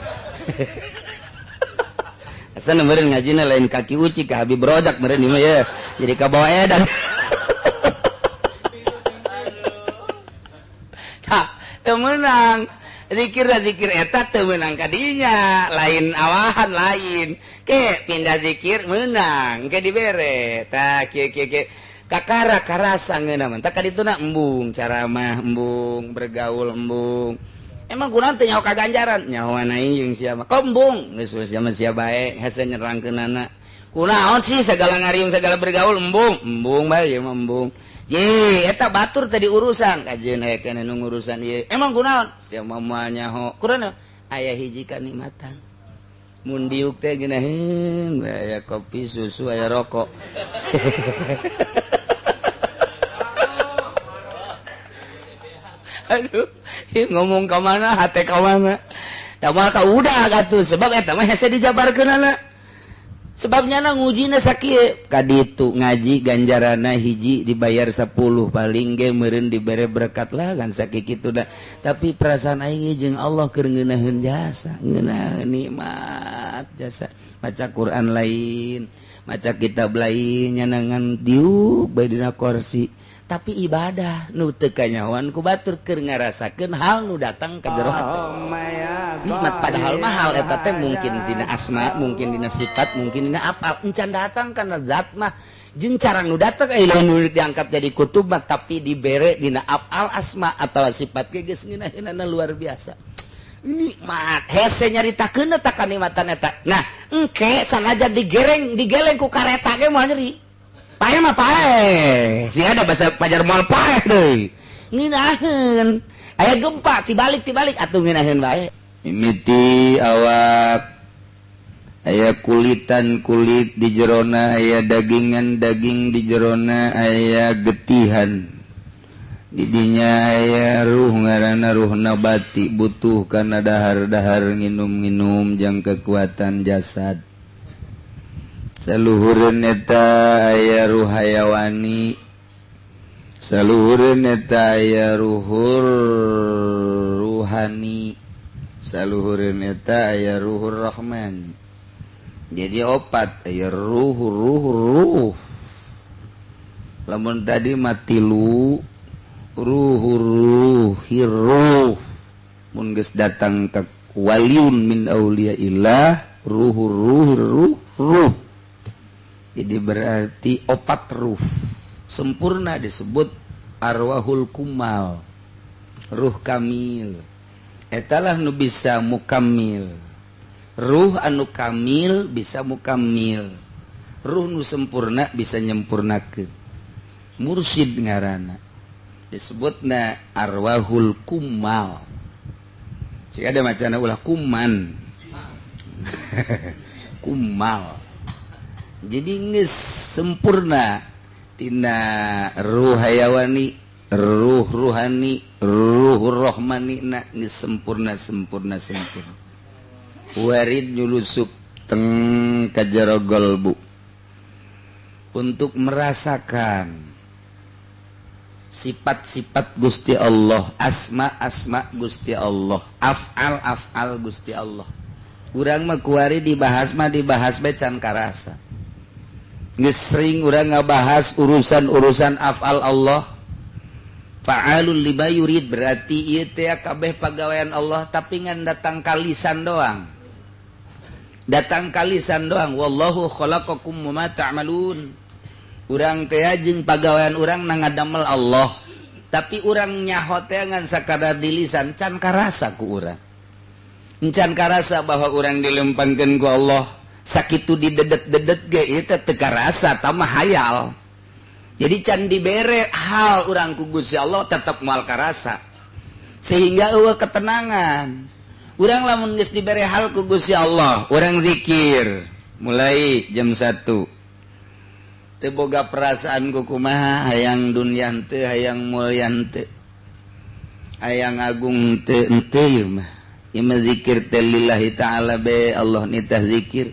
asana meureun ngajina lain kaki uci ka Habib Rojak meureun ieu mah ya jadi kabawa edan temenang zikir eta temenang kadinya lain awahan lain ke pindah zikir menang ke dibere tak kieu kakara karasa ngeuna mah tak kadituna embung caramah embung bergaul embung emang kunaon teh nyaho kaganjaran nyahoana jeung sia mah kombung geus sia mah sia bae hese nyerangkeunana kunaon sih segala ngariung segala bergaul embung bae ieu mah embung. Ye, eta batur tadi urusan kajian aya kana nu ngurusan ieu. Emang kunaon? Sia mama nyaho. Kunaon? Aya hiji kanikmatan. Mun diuk teh geunaheun, aya kopi, susu, aya rokok. Aduh, ngomong ka mana? Hate ka mana? Da moal ka udah atuh sebab eta mah hese dijabarkeunana. Sebabnya na ngujina sakieu kaditu ngaji ganjarana hiji dibayar 10 paling ge meureun dibere berkat lah kan sakieu kitu da. Tapi perasaan aing jeung Allah keur ngeunaheun jasa, ngeunaheun nikmat jasa. Maca Quran lain, maca kitab lain nyanangan diuk bae dina kursi. Tapi ibadah nu teu kanyahoan ku batur keur ngarasakeun hal nu datang ka jero hate. Nikmat padahal mahal eta teh mungkin dina asma, mungkin dina sifat, mungkin dina apal. Encan datang kana zat mah jeung cara nu datang aya nu diangkat jadi kutub mah tapi dibere dina apal asma atawa sifat ge geus ngeunaheunana luar biasa. Nikmat hese nyaritakeun eta kanikmatan eta. Nah, engke sanajan digeleng ku kareta ge moal nyeri. Pae mah pae. Si ada bahasa pajar moal pae deui. Ngeunaheun. Aya gempa tibalik atuh ngeunaheun bae. Mimiti awak aya kulitan kulit di jerona, aya dagingan daging di jerona, aya getihan. Didinya aya ruh ngaranna ruh nabati butuh kana dahar-dahar nginum-nginum jang kekuatan jasad. Saluhureun eta aya ruh hayawani, saluhureun eta aya ruhur ruhani, saluhureun eta aya ruhur rahmani. Jadi opat aya ruh. Lamun tadi matilu ruh mun geus datang ka waliun min auliyaillah ruh. Jadi berarti opat ruh sempurna disebut arwahul kumal, ruh kamil. Etalah nu bisa mukamil. Ruh anu kamil bisa mukamil. Ruh nu sempurna bisa nyempurnakeun. Mursyid ngaranna. Disebutna arwahul kumal. Cik ada macana ulah kuman. Kumal. Jadi geus sempurna tina ruh hayawani, ruh ruhani, ruh rohmani na geus sempurna. Warid nyulusup teng ka jero qalbu untuk merasakan sifat-sifat Gusti Allah, asma-asma Gusti Allah, af'al Gusti Allah. Urang mah kuari dibahas bae can karasa. Geus sering urang ngabahas urusan-urusan af'al Allah. Fa'alul lima yurid berarti ieu teh kabeh pagawean Allah tapi ngan datang kalisan doang. Wallahu khalaqakum wa ma ta'malun. Urang teh jeung pagawean urang nangadamel Allah. Tapi urang nyaho teh ngan sakadar di lisan can karasa ku urang. Encan karasa bahwa urang dilempangkeun ku Allah. Sakitu didedet-dedet ge ieu teh teu karasa tamah hayal. Jadi can dibere hal urang ku Gusti Allah tetep moal karasa. Sehingga eueuh ketenangan. Urang lamun geus dibere hal ku Gusti Allah, urang zikir mulai jam 1. Teu boga perasaan ku kumaha hayang dunya teu, hayang mulya teu. Hayang agung teu ieu mah. Ieu mah zikir teh lillahi taala be Allah nitah zikir.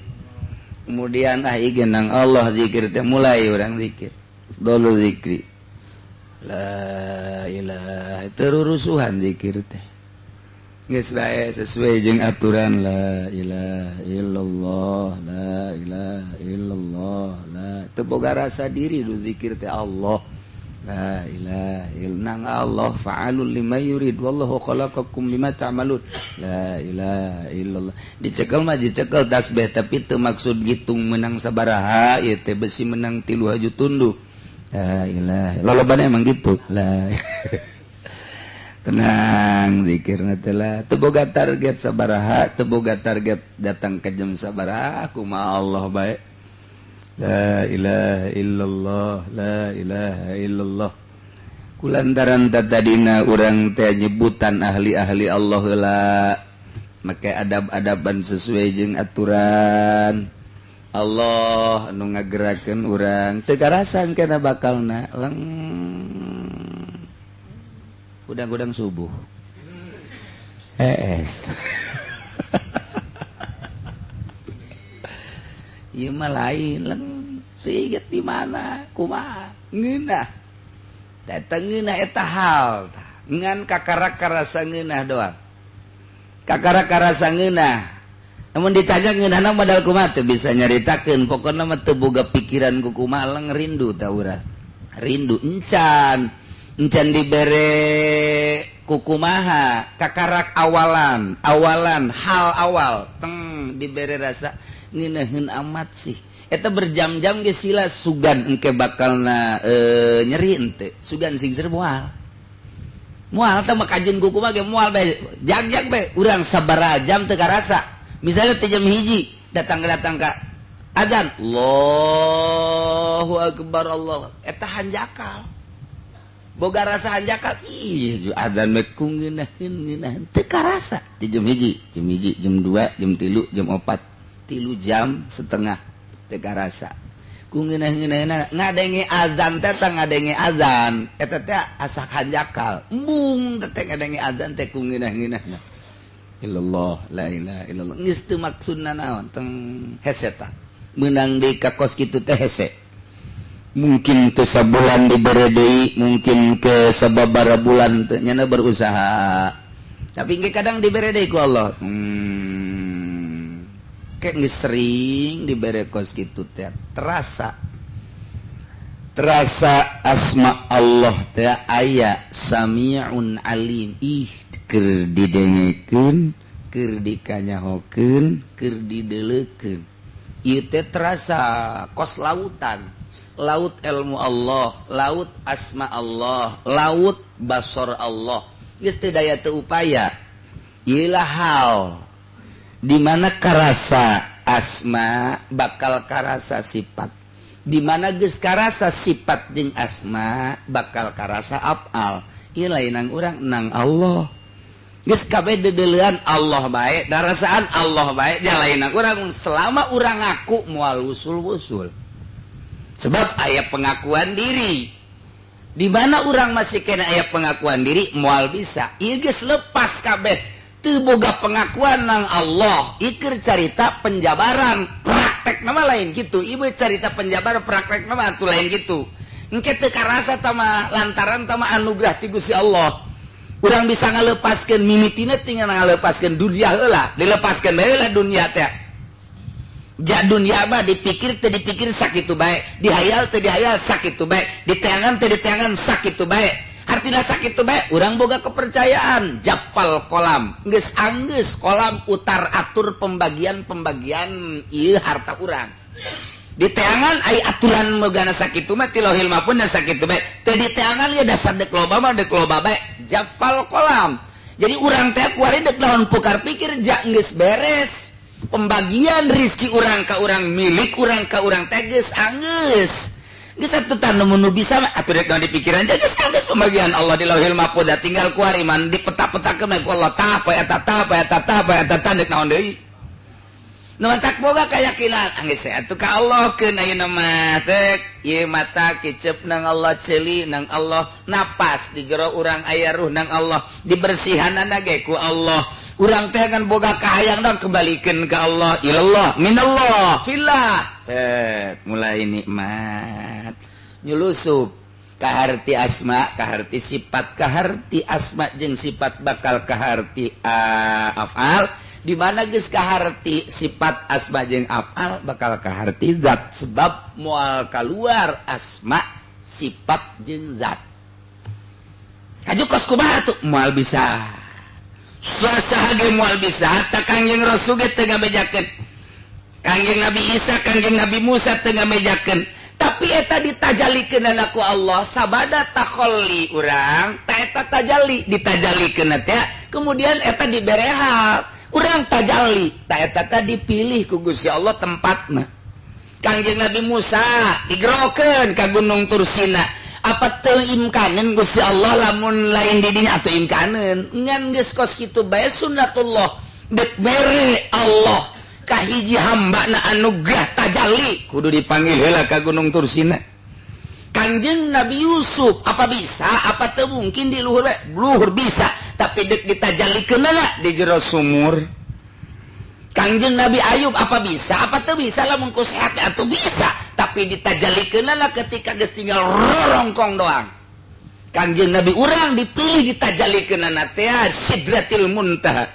Kemudian genang Allah zikir teh mulai urang zikir. Dulu zikri la ilaha terurusuhan zikir teh geus bae sesuai jeung aturan la ilaha illallah la ilaha illallah la teu boga rasa diri du zikir teh Allah la ilaha illallah Allah fa'alul lima yurid wallahu khalaqakum lima ta'malun la ilaha illallah dicekel mah dicekel tasbih tapi teu maksud gitung menang sabaraha ieu teh besi menang 3 haju tunduk. La ilaha lolobana emang gitu lah. Tenang zikirna teh lah teu boga target sabaraha, teu boga target datang ke jam sabaraha, kumaha Allah bae. La ilaha illallah, la ilaha illallah. Kulantaran tadina urang teh nyebutan ahli-ahli Allah heula, make adab-adaban sesuai jeung aturan. Allah anu ngagerakeun urang teu karasan kana bakalna leng udang-udang subuh ieu mah lain leng tiget di mana kumaha ngeunah datang ngeunah eta hal ngan kakara-karasa ngeunah doang kakara-karasa ngeunah. Namun ditanya ngeunahna modal kumaha teu bisa nyaritakeun pokona mah teu boga pikiran ku kumaha leng rindu ta urang rindu encan dibere ku kumaha kakarak awalan hal awal teng dibere rasa ngeunaheun amat sih eta berjam-jam ge sila sugan engke bakalna nyeri henteu sugan singser moal teh mah kajeun ku kumaha ge moal bae jag-jag bae urang sabaraha jam teu karasa. Misalnya jam 1 datang ka adzan Allahu akbar Allah eta hanjakal boga rasa hanjakal ih adzan mah ku ngeunaheun teu karasa di jam 1 jam 2 jam 3 jam 4 3 jam setengah teu karasa ku ngeunah-ngeunahna ngadenge adzan teh ngadenge adzan eta teh asa hanjakal embung teh ngadenge adzan teh ku ngeunah-ngeunahna illallah la ilaha illallah geus teu maksudna naon teng hese tah meunang deui ka kos kitu teh hese mungkin teu sabulan dibere deui mungkin ke sababaraha bulan teu nyana berusaha tapi engke kadang dibere deui ku Allah kayak geus sering dibere kos kitu teh terasa asma Allah teh aya samiun alim keur didengekeun, keur dikanyahokeun, keur didelekeun. Ieu teh terasa kos lautan. Laut ilmu Allah, laut asma Allah, laut basor Allah. Geus teu daya teu upaya. Ieulah hal di mana karasa asma bakal karasa sifat. Di mana geus karasa sifat jeung asma bakal karasa af'al. Ieu lainang urang nang Allah. Geus kabeh dedeleuan Allah bae, darasaan Allah bae, jalaina urang selama urang ngaku moal usul-usul. Sebab aya pengakuan diri. Di mana urang masih kena aya pengakuan diri moal bisa. Ieu geus lepas kabeh teu boga pengakuan nang Allah. Ikeur carita penjabaran, praktek nama lain gitu. Ieu carita penjabaran praktek nama atuh lain gitu. engke teu karasa tama lantaran tama anugerah ti Gusti Allah urang bisa ngalepaskeun mimitina tinggal ngalepaskeun dunia heula dilepaskeun bae heula dunia teh ja dunia mah dipikir teu dipikir sakitu bae dihayal teu dihayal sakitu bae diteangan teu diteangan sakitu bae artina sakitu bae urang boga kepercayaan japal kolam geus anggeus kolam utar atur pembagian ieu harta urang di teangan ai aturan megana sakitu mah ti lauhil mahfuz sakitu bae teu di teangan ge dasar dek loba mah dek loba bae jafal kolam jadi urang teh kuari dek naon pukar pikir ja geus beres pembagian rezeki urang ka urang milik urang ka urang teh geus anggeus geus atuh tanu nu bisa mah atuh dek naon dipikiran geus anggeus pembagian Allah di lauhil mahfuz tinggal kuari man dipeta-petakeun ku Allah tah poe eta tah poe eta tah poe eta tah dek naon deui tak boga keyakinan anggeus atuh ka Allah keun ayeuna mah tek ieu mata kicep nang Allah ceuli nang Allah napas di jero urang aya ruh nang Allah dibersihanana ge ku Allah urang teh kan boga kahayang dong kembalikeun ka Allah ilallah minallah fillah mulai nikmat nyulusup kaharti asma kaharti sifat kaharti asma jeung sifat bakal kaharti afal di mana geus kaharti sifat asma jeung afal bakal kaharti zat sebab moal kaluar asma sifat jeung zat kajukos kumaha tuh moal bisa saha ge moal bisa ta Kangjeng Rasul ge teu ngabejakeun Kangjeng Nabi Isa Kangjeng Nabi Musa teu ngabejakeun tapi eta ditajallikeunana ku Allah sabada takholli urang ta eta tajalli ditajallikeun teh kemudian eta dibere hal urang tajalli ta eta teh dipilih ku Gusti Allah tempatna Kangjeng Nabi Musa digerokeun ka Gunung Tursina apa teu imkaneun Gusti Allah lamun lain di dinya atuh imkaneun ngan geus kos kitu bae sunnatullah dek mere Allah ka hiji hambana anugerah tajalli kudu dipanggil heula ka Gunung Tursina Kangjeng Nabi Yusuf apa bisa apa teu mungkin di luhur bae luhur bisa tapi dek ditajallikeunna di jero sumur Kangjeng Nabi Ayub apa bisa apa teu bisa lamun ku sehat atuh bisa tapi ditajallikeunna ketika geus tinggal rorongkong doang Kangjeng Nabi urang dipilih ditajallikeunna teh Sidratil Muntaha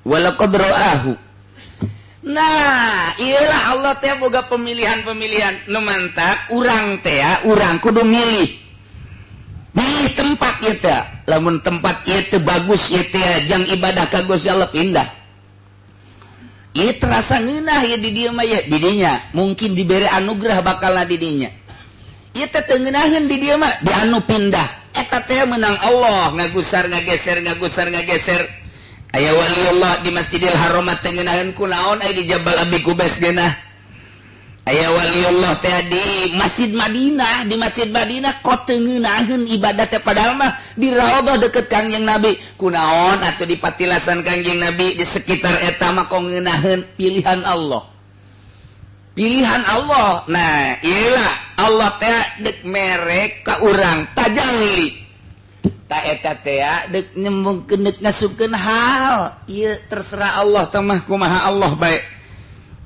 walaqad ra'ahu nah iyalah Allah teh boga pemilihan-pemilihan nu mantap urang teh urang kudu milih tempat ieu teh lamun tempat ieu teh bagus ieu teh jang ibadah ka Gusti Allah pindah ieu terasa ngeunah ya di dieu mah ya di dinya mungkin dibere anugerah bakalna di dinya ieu teh teu ngeunaheun di dieu mah di anu pindah eta teh menang Allah ngagusar ngageser aya waliullah di Masjidil Haram teh ngeunaheun ku naon aya di Jabal Abi Qubais geunah aya waliullah teh di Masjid Madinah kok teu ngeunaheun ibadah teh padahal mah di raudhah deket Kangjeng Nabi kunaon atuh di patilasan Kangjeng Nabi di sekitar eta mah kok ngeunaheun pilihan Allah nah iyalah Allah teh dek mere ka urang tajalli ta eta teh dek nyembungkeun dek ngasupkeun hal ieu terserah Allah teh mah kumaha Allah bae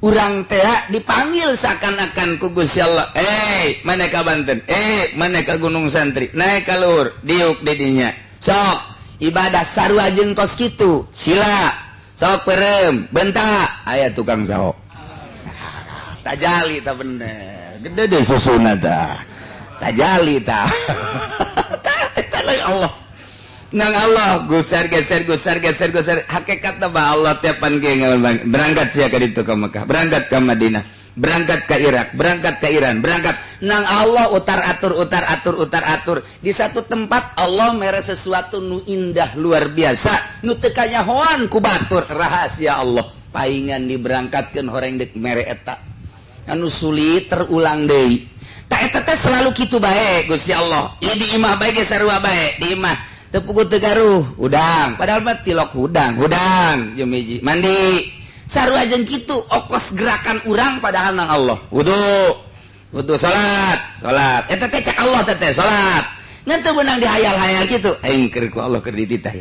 urang teh dipanggil seakan-akan ku Gusti Allah mana ka Banten mana ka Gunung Santri naik ka luhur diuk di dinya sok ibadah sarua jeung kos kitu sila sok peureum bentak aya tukang saho tajalli tah bener gede deh susuna tah tajalli tah Allah nang Allah gusar geser hakikat mah Allah tiapan ge berangkat sia ka ditu ka Mekah berangkat ka Madinah berangkat ka Irak berangkat ka Iran berangkat nang Allah utar atur di satu tempat Allah mere sesuatu nu indah luar biasa nu teu kanyahoan ku batur rahasia Allah paingan diberangkatkeun horeng dek mere eta anu sulit terulang deui ta eta teh selalu kitu bae Gusti Allah ieu di imah bae ge sarua bae di imah teu puguh teu garuh udang padahal mah tilok hudang jeung hiji mandi sarua jeung kitu okos gerakan urang padahal nang Allah wudu salat eta teh cek Allah teh salat ngan teu beunang dihayal-hayal kitu aing keur ku Allah keur dititah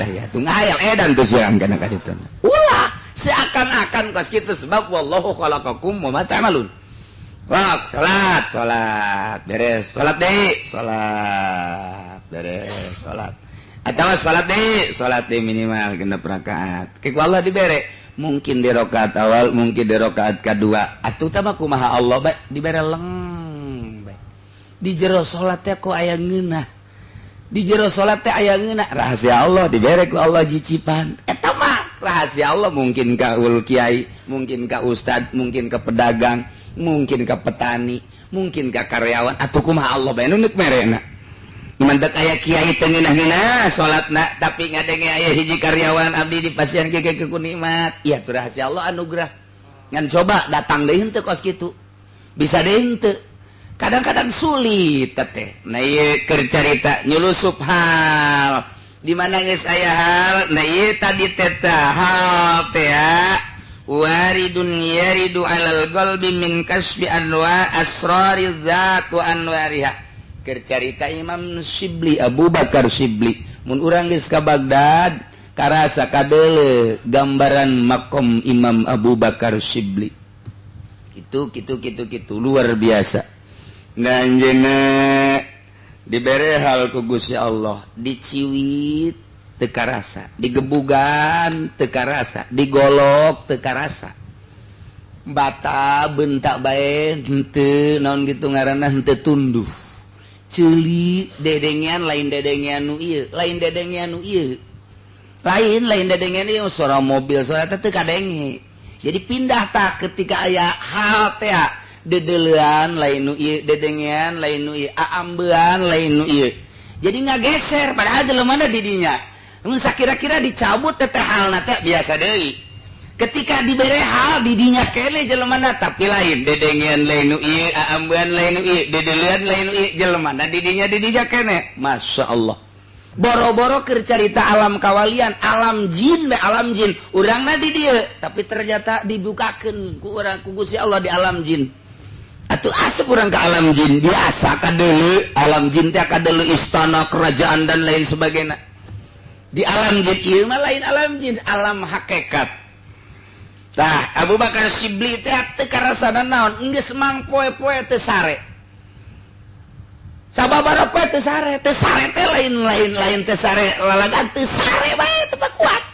ya tuh ngahayal edan teu siang kana ka ditu ulah seakan-akan kos kitu sebab wallahu khalaqakum wa ma ta'malun salat beres salat deh salat beres salat atau salat deh minimal genep rakaat ke Allah dibere mungkin di rakaat awal mungkin di rakaat kedua atuh teh mah kumaha Allah bae dibere leng bae di jero salat teh ku aya ngeunah di jero salat teh aya ngeunah rahasia Allah dibere ku Allah jicipan eta mah rahasia Allah mungkin ka ul kiai mungkin ka ustad mungkin ka pedagang mungkin ke petani mungkin ke karyawan atau kumaha Allah bae nu neuk merena mantek aya kiai teu ngeunah-ngeunah salatna tapi ngadenge aya hiji karyawan abdi dipasieun ke ku nikmat ieu teh rahasia Allah anugerah ngan coba datang deui henteu kos kitu bisa deui henteu kadang-kadang sulit teh nah ieu keur carita nyulusup hal di mana geus aya hal nah ieu tadi teh hal teh waridun yaridu alal qalbi min kasbi anwa asrari dzat wa anwariha keur carita Imam Syibli Abu Bakar Syibli mun urang geus ka Baghdad karasa kadeuleu gambaran makom Imam Abu Bakar Syibli kitu luar biasa nah anjeunna dibere hal ku Gusti Allah diciwit teka rasa digebugan teka rasa digolok teka rasa bata bentak bae henteu naon kitu ngaranna henteu tunduh ceuli dedengian lain dedengian nu ieu lain dedengian nu ieu lain dedengian ieu suara mobil suara teh teu kadenge jadi pindah tak ketika aya hal teh dedeleuan lain nu ieu dedengian lain nu ieu aambean lain nu ieu jadi ngageser padahal jelema di dinya mun sakira-kira dicabut teteh halna teh biasa deui ketika dibere hal di dinya kele jelemana tapi lain dedengian lain nu ieu aambean lain nu ieu dedeleuan lain nu ieu jelemana di dinya kene masyaallah boro-boro keur carita alam kawalian alam jin urangna di dieu tapi ternyata dibukakeun ku urang ku Gusti Allah di alam jin atuh asup urang ka alam jin biasa kadeuleu alam jin teh kadeuleu istana kerajaan dan lain sebagainya di alam jin ieu mah lain alam jin alam hakikat tah Abu Bakar Syibli teh teu karasana naon geus mang poe-poe teu sare sababaraha poe teu sare teh lain teu sare lalagan teu sare bae teu kuat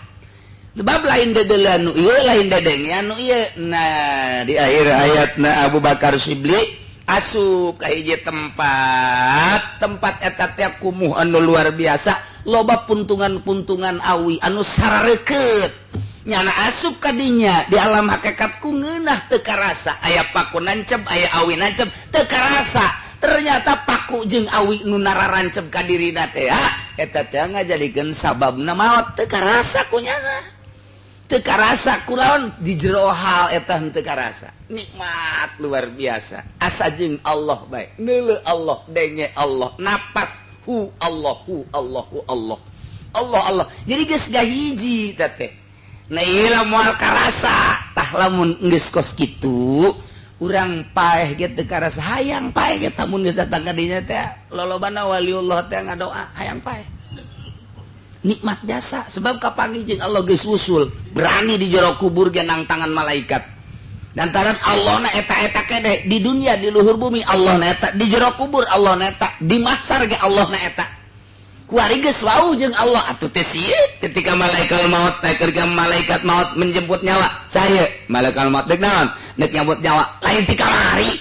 sebab lain dedeleuan nu ieu lain dedengian nu ieu nah di akhir ayatna Abu Bakar Syibli asup ka hiji tempat eta teh kumuh anu luar biasa loba puntungan-puntungan awi anu sarareukeut nyana asup ka dinya di alam hakikat ku ngeunah teu karasa aya paku nancep aya awi nancep teu karasa ternyata paku jeung awi nu nararancep ka dirina teh eta teh ngajadikeun sababna maot teu karasa ku nyana teu karasa kunaon di jero hal eta henteu karasa nikmat luar biasa asa jeung Allah bae neuleuh Allah denge Allah napas Allah jadi geus gahiji teh nah ieu moal karasa tah lamun geus kos kitu urang paeh ge teu karasa hayang paeh ge tamun geus datang ka dinya teh lolobana waliullah teh ngadoa hayang paeh nikmat jasa sebab kapanggih jeung Allah geus usul berani di jero kubur ge nang tangan malaikat lantaran Allah na eta kene di dunia di luhur bumi Allah na eta di jero kubur Allah na eta di mahsyar ge Allah na eta kuari geus wau jeung Allah atuh teh sieun ketika malaikat maut menjemput nyawa saya malaikat maut deuk naon deuk nyambut nyawa lain ti kamari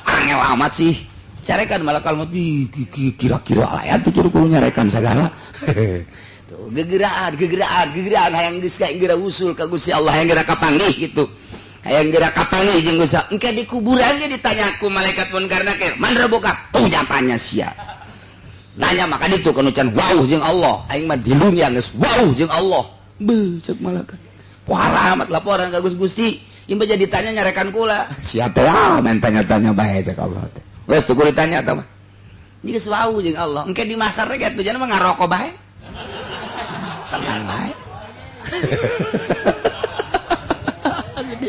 angel amat sih carekan malaikat maut kira-kira aya tuh curug nyarekan sagala tuh gegeraan hayang geus ka geura usul ka Gusti Allah hayang geura kapanggih gitu hayang geura kapanggih jeung Gusti engke di kuburan ge ditanyaku malaikat Munkar Nakir man rabbuka tuh tanya sia nanya maka ditu kenucan wow jeung Allah aing mah di dunia geus wow jeung Allah beuh ceuk malaikat pohara amat laporan ka Gusti ieu mah jadi tanya nyarekan kula sia teh main tanya-tanya bae ceuk Allah teh geus teu ditanya eta mah geus wow jeung Allah engke di masar teh kitu jangan mah ngaroko bae tenang bae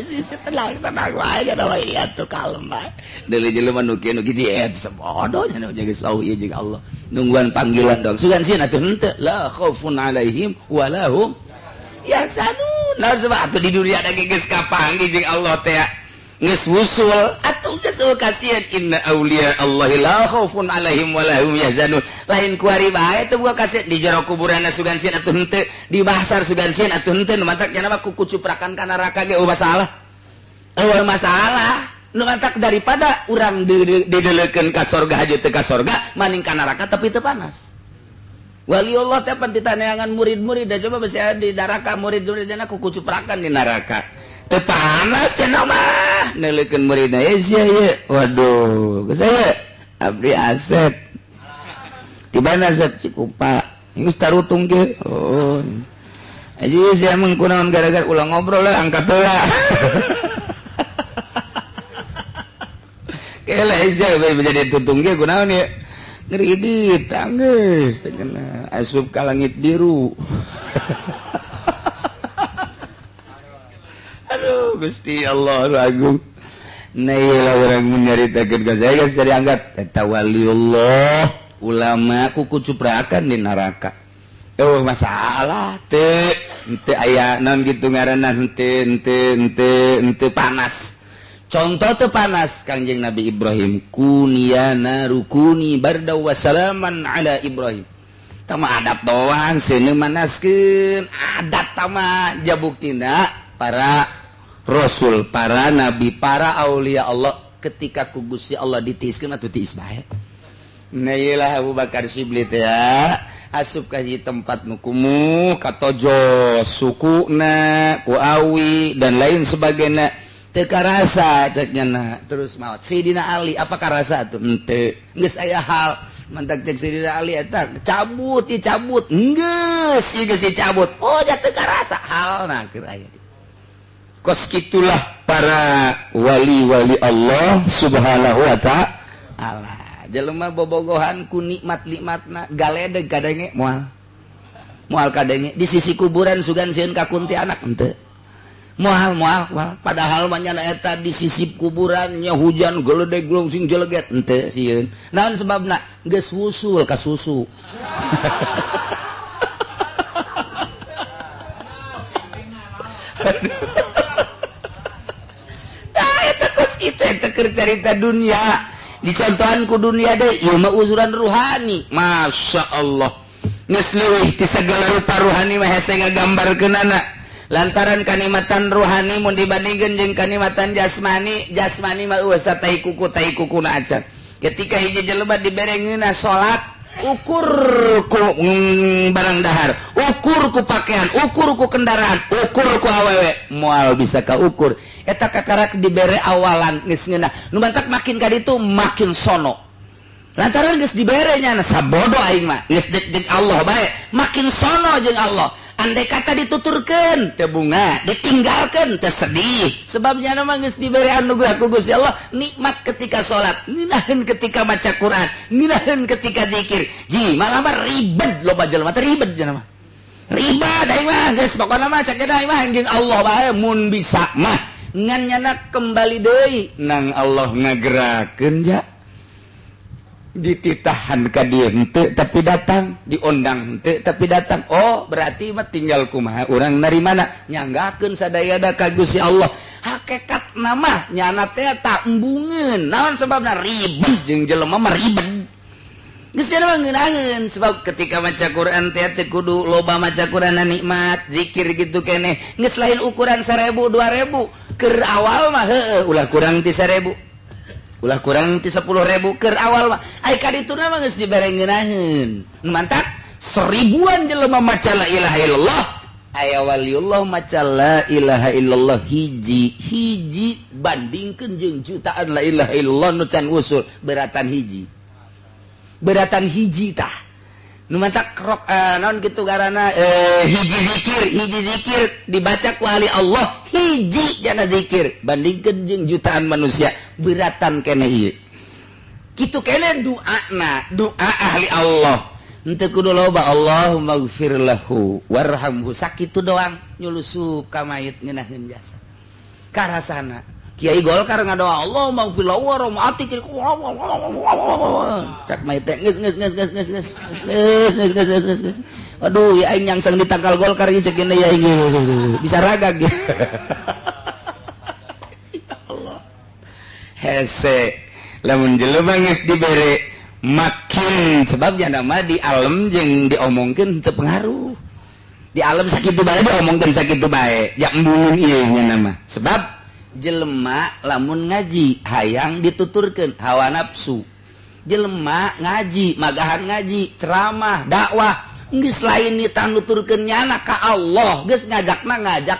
sisi tenang wae cenah wae atuh kalem bae deuleu jelema nu kieu nu kitu eta sabodo nya nu geus wau ieu jeung Allah nungguan panggilan dong sugan sieun atuh henteu la khaufun alaihim wa lahum yahzanun nah sebab atuh di dunia da geus kapanggih jeung Allah teh geus wusul atuh kasihan inna auliya Allahi la khaufun alaihim wa lahum yahzanun lain kuari bae teu buka kasihan di jero kuburanna sugan sieun atuh henteu di mahsar sugan sieun atuh henteu nu mantak nya mah kuku cuprakan ka neraka ge masalah masalah nu mantak daripada urang didelekeun ka sorga haja teu ka sorga maning ka neraka tapi teu panas wali Allah teh pan ditaneangan murid-murid da coba besi di neraka murid-muridna kuku cuprakan di neraka teu panas cenah mah neleukeun muridna sia ye waduh geus aya abdi Asep di mana Asep Cikupa geus tarutung ge oh aji sia mung kunaon gara-gara ulah ngobrol lah angkat heula kela sia menjadi tutung ge kunaon ye ngridit geus cenah asup ka langit biru aduh Gusti Allah agung nailah orang menyaritakeun ka saya geus diangkat eta waliullah ulama kuku cuprakan di neraka masalah teu aya naon kitu ngaranna henteu panas contoh teu panas Kangjeng Nabi Ibrahim kuniyana rukuni barda wa salaman ala Ibrahim tama adat doang seuneu manaskeun adat tama jabuktina para Rasul, para nabi, para aulia Allah ketika ku Gusti Allah ditiiskeun atuh tiis bae. Nailah Abu Bakar Shibli teh ya, asup ka hiji tempat nu kumuh, katojo sukuna, ku awi dan lain sebagainya. Teu karasa ceknya terus maot. Sayyidina Ali apa karasa atuh? Henteu. Geus aya hal mantak cek Sayyidina Ali eta cabut, dicabut. Geus dicabut. Oh, teu karasa halna keur aya. Kos gitulah para wali-wali Allah subhanahu wa ta'ala jelema bobogohan ku nikmat-nikmatna galedeg kadenge moal kadenge di sisi kuburan sugan sieun ka kuntilanak henteu moal padahal mah nya eta di sisi kuburan nya hujan geledeg glungsing jeleget henteu sieun naon sebabna geus wusul ka susu itu cerita dunia dicontohan ku dunia deh ilmu uzuran ruhani masya Allah geus leuwih ti segala rupa ruhani mah hese ngagambarkeunana lantaran kanikmatan ruhani mun dibandingkeun jeung kanikmatan jasmani mah eueuh tai kukuna acan ketika hiji jelema diberengeunna salat ukur ku barang dahar ukur ku pakaian ukur ku kendaraan ukur ku awewe moal bisa ka ukur eta kakarak dibere awalan geus ngeunah nu mantak makin ka ditu makin sono lantaran geus dibere nya sabodo aing mah geus deg Allah bae makin sono jeung Allah andai kata dituturkeun teu bunga ditinggalkeun teu sedih sebabnya mah geus dibere anugerah ku Gusti Allah nikmat ketika salat nginaheun ketika maca Quran nginaheun ketika zikir ji malah mah ribet loba jelema teh ribet cenah mah ribet aing mah geus pokona mah cak aing mah jeung Allah bae mun bisa mah ngan nyana kembali deui nang Allah ngagerakeun ja dititahan ka dieu henteu tapi datang diundang henteu tapi datang oh berarti mah tinggal kumaha urang narimana nyanggakeun sadayana ka Gusti Allah hakikat nama nyana teh tak embungeun naon sebabna ribet jeung jelema mah ribet geus mah ngeunaheun sebab ketika maca Quran teh teh kudu loba maca Quran nikmat zikir gitu keneh geus lain ukuran 1000 2000 keur awal mah heueuh ulah kurang ti 1000 ulah kurang ti 10.000 keur awal mah ai kadituna mah geus dibere ngeunaheun nu mantap 1000an jelema maca la ilaha illallah aya waliullah maca la ilaha illallah hiji bandingkeun jeung jutaan la ilaha illallah nu can usul beratan hiji tah nu mantap naon kitu ngaranna hiji zikir dibaca ku ahli Allah hiji jana zikir bandingkeun jeung jutaan manusia beratan keneh ieu kitu keneh doa ahli Allah henteu kudu loba Allahumma ighfir lahu warhamhu sakitu doang nyulusup ka mayit ngeunaheun jasa karasana Kiai Golkar ngadoa Allahumma ighfir lahu warhamhu cak mayit teh geus aduh ya aing nyangsang di tangkal Golkar ieu cek ya aing bisa ragag ya Allah hese lamun jelema geus dibere makin sebabnya nama di alam jeung diomongkeun teu pengaruh di alam sakitu bae diomongkeun sakitu bae jak embungeun ieu nya nama sebab jelema lamun ngaji hayang dituturkeun hawa nafsu jelema ngaji magahan ngaji ceramah dakwah geus lain nita nuturkeun nyana ka Allah geus ngajak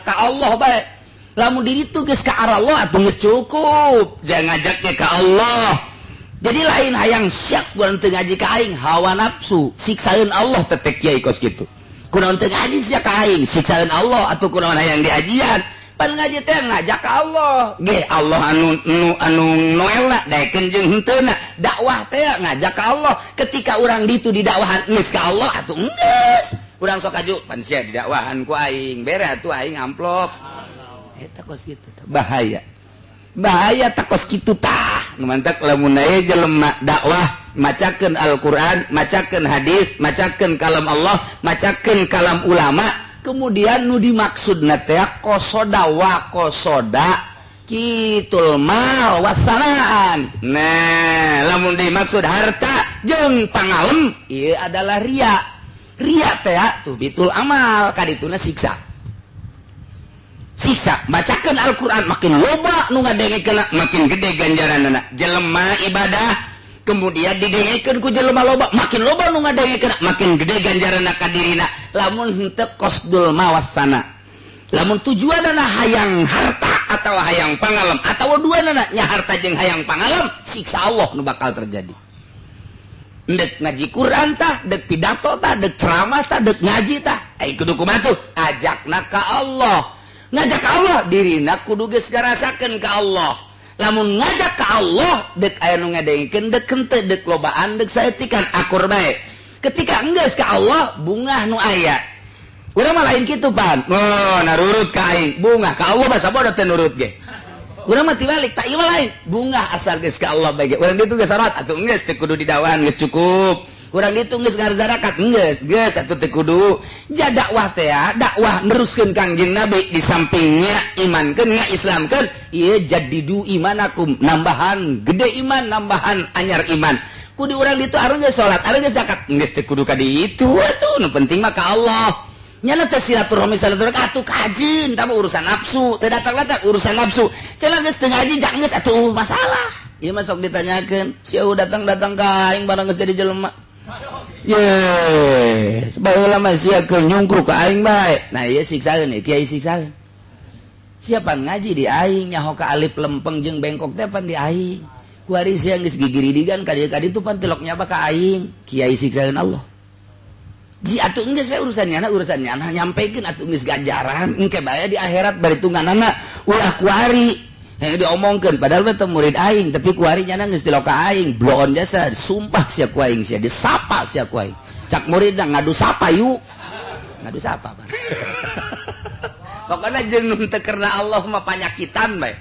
ka Allah bae lamun diri tu geus ka arah Allah atuh geus cukup jangan ngajaknya ka Allah jadi lain hayang syak kunaon teu ngaji ka aing hawa nafsu siksaeun Allah tetek kiai kos kitu kunaon teu ngaji sia ka aing siksaeun Allah atuh kunaon hayang diajian pan ngaji teh ngajak ka Allah ge Allah anu noelna daekeun jeung heuteuna dakwah teh ngajak ka Allah ketika urang ditu di dakwahan geus ka Allah atuh geus urang sok aju pan sia di dakwahan ku aing bere atuh aing amplop eta kos kitu bahaya tak kos kitu tah nu mantak lamun aya jelema dakwah macakeun Al-Qur'an macakeun hadis macakeun kalam Allah macakeun kalam ulama kemudian nu dimaksudna teh qosoda wa qosoda kitul mal wasanaan nah lamun dimaksud harta jeung pangalem ieu adalah ria teh tuh bitul amal kadituna siksa bacakeun Al-Qur'an makin loba nu ngadengekeun makin gede ganjaranna jelema ibadah kemudian didengekeun ku jelema loba makin loba nu ngadengekeun makin gede ganjaranna ka dirina lamun henteu qasdul mawasana lamun tujuanna hayang harta atau hayang pangalem atau duanana nya harta jeung hayang pangalem siksa Allah nu bakal terjadi dek ngaji Quran tah dek pidato tah dek ceramah tah dek ngaji tah kudu kumaha tuh ajakna ka Allah ngajak ka Allah dirina kudu geus ngarasakeun ka Allah lamun ngajak ka Allah dek aya nu ngadengkeun dek henteu dek lobaan dek saetikan akur bae ketika enggeus ka Allah bungah nu aya urang mah lain kitu pan narurut ka aing bungah ka Allah basa bodoh teu nurut ge urang mah tibalik tak ieu mah lain bungah asal geus ka Allah bae ge urang ditu geus salat atuh enggeus teu kudu didawan geus cukup urang ditu geus ngarzarakat geus atuh teu kudu ja dakwah teh dakwah neruskeun Kangjeng Nabi di sampingnya imankeun ngaislamkeun ieu jadidu imanakum nambahan gede iman nambahan anyar iman kudu urang ditu areun geus salat areun geus zakat geus teu kudu ka ditu atuh nu penting mah ka Allah nyana teh silaturahmi atuh kajian tapi urusan nafsu teu datang-datang urusan nafsu cenah geus teu ngaji jak geus atuh masalah ieu mah sok ditanyakeun sieu datang-datang ka aing barang geus jadi jelema yes baheula mah sia keur nyungkruk ka aing bae nah ieu siksaeun kiai siksaeun siapa ngaji di aing nyaho ka alif lempeng jeung bengkok teh pan di aing ku ari sia geus gigiridigan ka dieu ka ditu pan tiloknya apa ka aing kiai siksaeun Allah ji atuh geus we urusannya nyampekeun atuh geus ganjaran engke bae di akhirat bari tungganana ulah ku ari diomongkeun padahal teh murid aing tapi ku ari nya geus tilok ka aing bloon jasa sumpah sia ku aing sia disapa sia ku aing cak murid ngadu sapa yuk ngadu sapa bang pokona jeung nu teu karena Allah mah panyakitan bae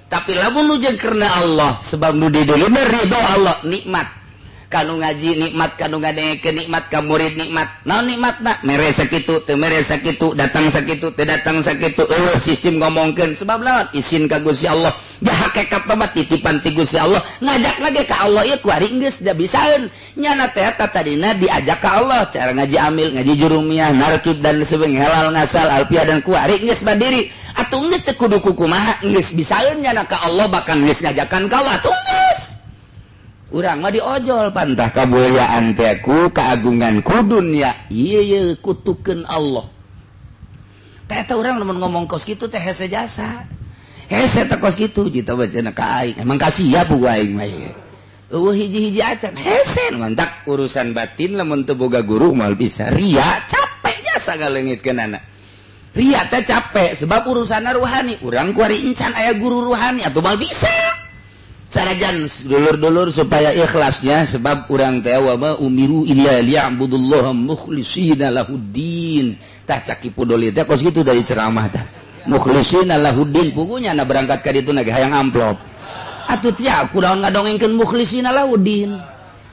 tapi lamun nu jeung karena Allah sebab nu di dieu ridho Allah nikmat kanu ngaji nikmat kanu ngadengekeun nikmat ka murid nikmat naon nikmatna mere sakitu teu mere sakitu datang sakitu teu datang sakitu sistem ngomongkeun sebab lawan izin ka Gusti Allah ja hakikat mah titipan ti Gusti Allah ngajak lagi ka Allah ieu ku ari geus da bisaeun nyana teh tadina diajak ka Allah cara ngaji amil ngaji jurumiyah narkib dan sebagainya halal ngasal alfiah dan ku ari geus badiri atuh geus teu kudu kumaha geus bisaeun nyana ka Allah bahkan geus ngajakan ka Allah atuh geus urang mah diojol pantah kamuliaan teh ku keagungan ku dunya ieu kutukeun Allah teh urang lamun ngomong kos kitu teh hese jasa hese teh kos kitu cita bacana ka aing emang kasiap ku aing mah ieu hiji-hiji acan hese mantak urusan batin lamun teu boga guru moal bisa ria capek jasa ngaleungitkeunana ria teh capek sebab urusanna ruhani urang ku ari encan aya guru ruhani atuh moal bisa sanajan dulur-dulur supaya ikhlasnya sebab urang teh wa umiru illa liya'budullaha mukhlishina lahuddin tah caki podoli teh kos kitu dari ceramah tah mukhlishina lahuddin pugunya na berangkat ka ditu na hayang amplop atuh tia kunaon ngadongengkeun mukhlishina lahuddin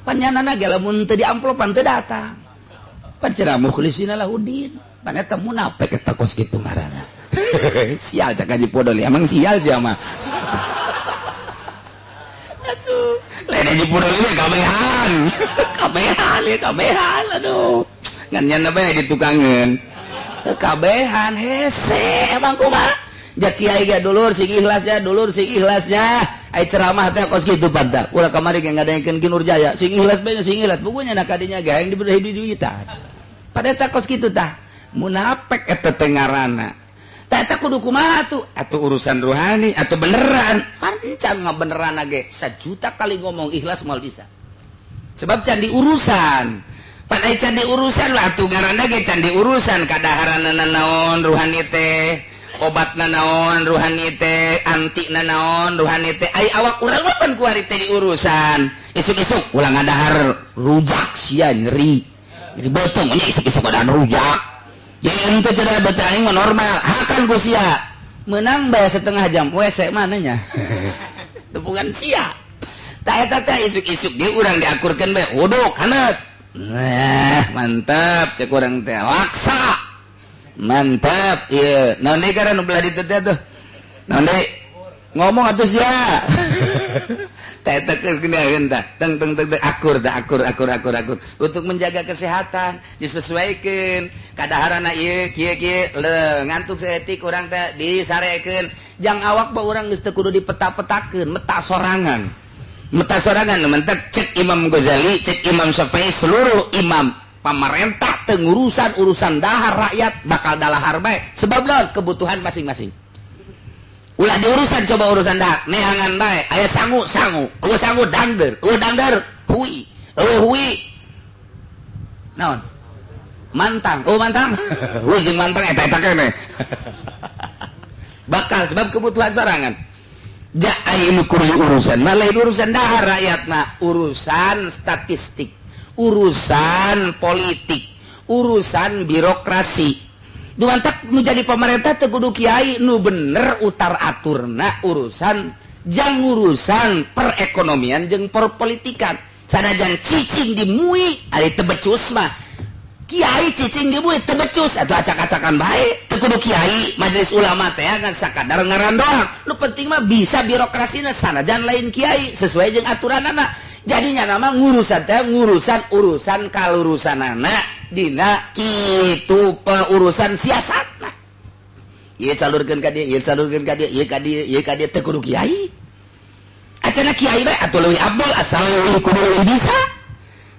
panyanana ge lamun teu di amplopan teu datang pan cenah mukhlishina lahuddin pan eta munafik eta kos kitu ngaranna sial cak haji podoli emang sial sia mah lain aja pura ini kabehan kabehan aduh ngan apa ya ditukangan kabehan hese emang kumaha jak kiai ga dulur sing ikhlasnya ai ceramah teh kos kitu pada ulah kamari ge ngadaengkeun Ki Nurjaya sing ikhlas bae sing ikhlas pokoknya nak kadinya gaeng diberi duitan pada teh kos kitu tah munafik eta teh ngaranna tah kudu kumaha atuh urusan rohani atau beneran pancan ngabeneran ge 1 juta kali ngomong ikhlas moal bisa sebab candi urusan pan ai candi urusan lah atuh ngaranna ge candi urusan kadaharanna naon rohani teh obatna naon rohani teh antina naon rohani teh ai awak urang mah pan kuari teh diurusan isuk-isuk ulah ngadahar rujak sia nyeri beuteung nya isuk-isuk ada rujak yang itu cara baca aing normal hakan ku sia menang bae setengah jam WC mananya itu bukan sia tah eta teh isuk-isuk ge urang diakurkeun bae uduk haneut mantap cek urang teh laksa mantap ieu naon deui karana belah ditu teh tuh naon deui ngomong atuh sia teh teh keun tah teng akur untuk menjaga kesehatan disesuaikan kadaharana ieu kieu le ngantuk saeutik urang teh disarekeun jang awak ba urang geus teu kudu dipeta-petakeun meta sorangan mentek cek Imam Ghazali cek Imam Syafi'i seluruh imam pamarentah teu urusan dahar rakyat bakal dalahar bae sebab naon kebutuhan masing-masing ulah diurusan coba urusan dah neangan bae aya sangu dangder hui naon mantang jeung mantang eta kene bakal sebab kebutuhan sorangan ja anu kudu urusan malah urusan dahar rakyat mah urusan statistik urusan politik urusan birokrasi duantak nu jadi pemerintah teu kudu kiai nu bener utar aturna urusan jang urusan perekonomian jeung perpolitikan sanajan cicing dimui ari teu becus mah kiai cicing dimui teu becus atuh acak-acakan bae teu kudu kiai majelis ulama teh ngan sakadar ngaran doang nu penting mah bisa birokrasina sanajan lain kiai sesuai jeung aturanana jadinya nama urusan kalurusanana dina kitu urusan siasatna ieu salurkeun ka dieu ieu ka dieu teu kudu kiai acana kiai bae atuh leuwih abdul asal leuwih kudu leuwih bisa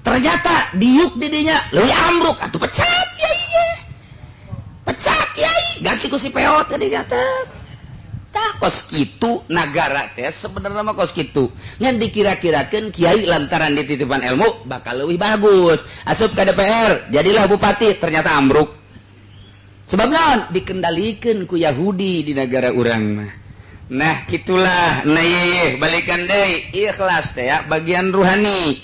ternyata diuk di dinya leuwih ambruk atuh pecat kiai ganti ku si peot teh dinya teh tah kos kitu nagara teh sebenarnya mah kos kitu ngan dikira-kirakeun kiai lantaran dititipan ilmu bakal leuwih bagus asup ka DPR jadilah bupati ternyata ambruk sebab naon dikendalikeun ku Yahudi di negara urang mah nah kitulah nah ye balikan deui ikhlas teh ya bagian rohani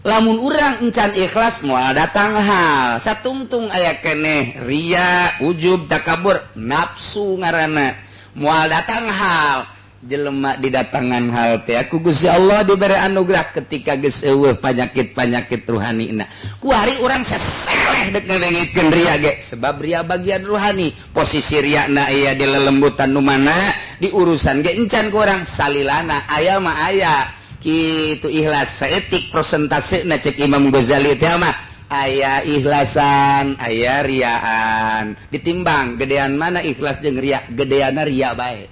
lamun urang encan ikhlas moal datang hal satungtung aya keneh ria ujub takabur nafsu ngaranna mual datang hal jelema didatangan hal teh aku Gusti Allah diberi anugerah ketika geus eueuh panyakit rohanina ku hari urang saseleh dek ngarengitkeun ria ge sebab ria bagian rohani posisi riana aya di lelembutan nu mana di urusan ge encan ku urang salilana aya mah aya kitu ikhlas saeutik persentasena cek Imam Ghazali teh mah aya ikhlasan aya riaan ditimbang gedean mana ikhlas jeung ria gedeana ria bae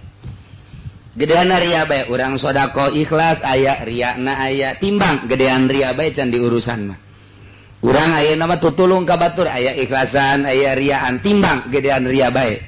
urang sodako ikhlas aya riana aya timbang gedean ria bae can diurusan mah urang aya nama tutulung ka batur aya ikhlasan aya riaan timbang gedean ria bae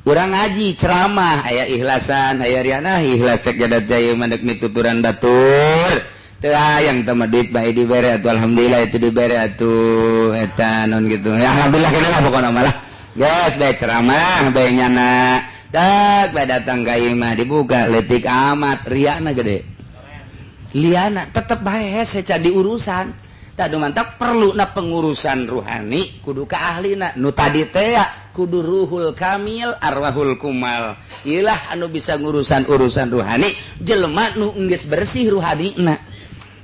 urang ngaji ceramah aya ikhlasan aya riana ikhlas cek jadat jaya mandek mituturan batur teu hayang teh duit bae dibere atuh alhamdulillah itu dibere atuh eta non gitu ya alhamdulillah kana lah pokona malah geus bae ceramah bae nyana dak bae datang ka imah dibuka leutik amat riana gede liana tetep bae hese can diurusan tah mantap perluna pengurusan ruhani kudu ka ahlina nu tadi teh kudu ruhul kamil arwahul kumal ilah anu bisa ngurusan urusan ruhani jelema nu geus bersih ruhanina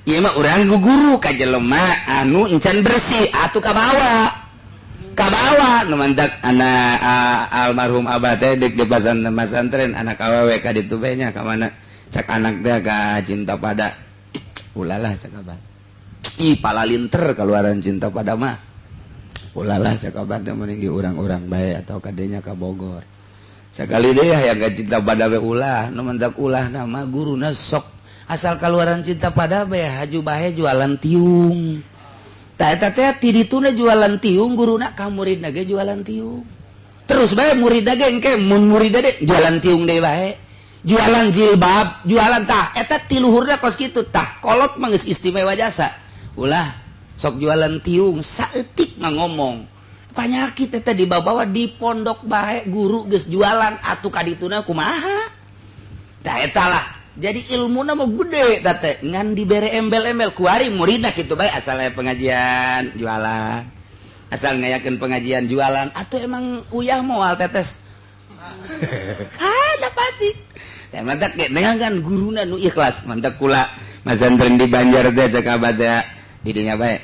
ieu mah urang guguru ka jelema anu encan bersih atuh ka bawa nu mantak anak almarhum abah teh dek di pesantren anak awewe ka ditu bae nya ka mana cak anak teh ka cinta pada ulalah cakabat pala linter keluaran cinta pada mah ulalah cakabat mending di orang-orang baik atau kadenya ka Bogor sekali deh yang gak cinta pada we ulah nu mendak ulah nama guruna sok asal keluaran cinta pada we haju bae jualan tiung tak eta ti dituna jualan tiung guruna ka muridna ge jualan tiung terus bae muridna ge engke mun muridna de jualan tiung deui bae jualan jilbab jualan tah eta ti luhurna kos kitu tah kolot mah geus istimewa jasa ulah sok jualan tiung saeutik mah ngomong panyakit eta dibawa di pondok bae guru geus jualan atuh kadituna kumaha tah eta lah jadi ilmuna mah gede teh ngan dibere embel-embel kuari muridna kitu bae asal pengajian jualan asal ngayakeun pengajian jualan atuh emang uyah moal tetes ada pasti teh mantap ge dengan guruna nu ikhlas mantap kula masantren di Banjar teh cakabat di dinya bae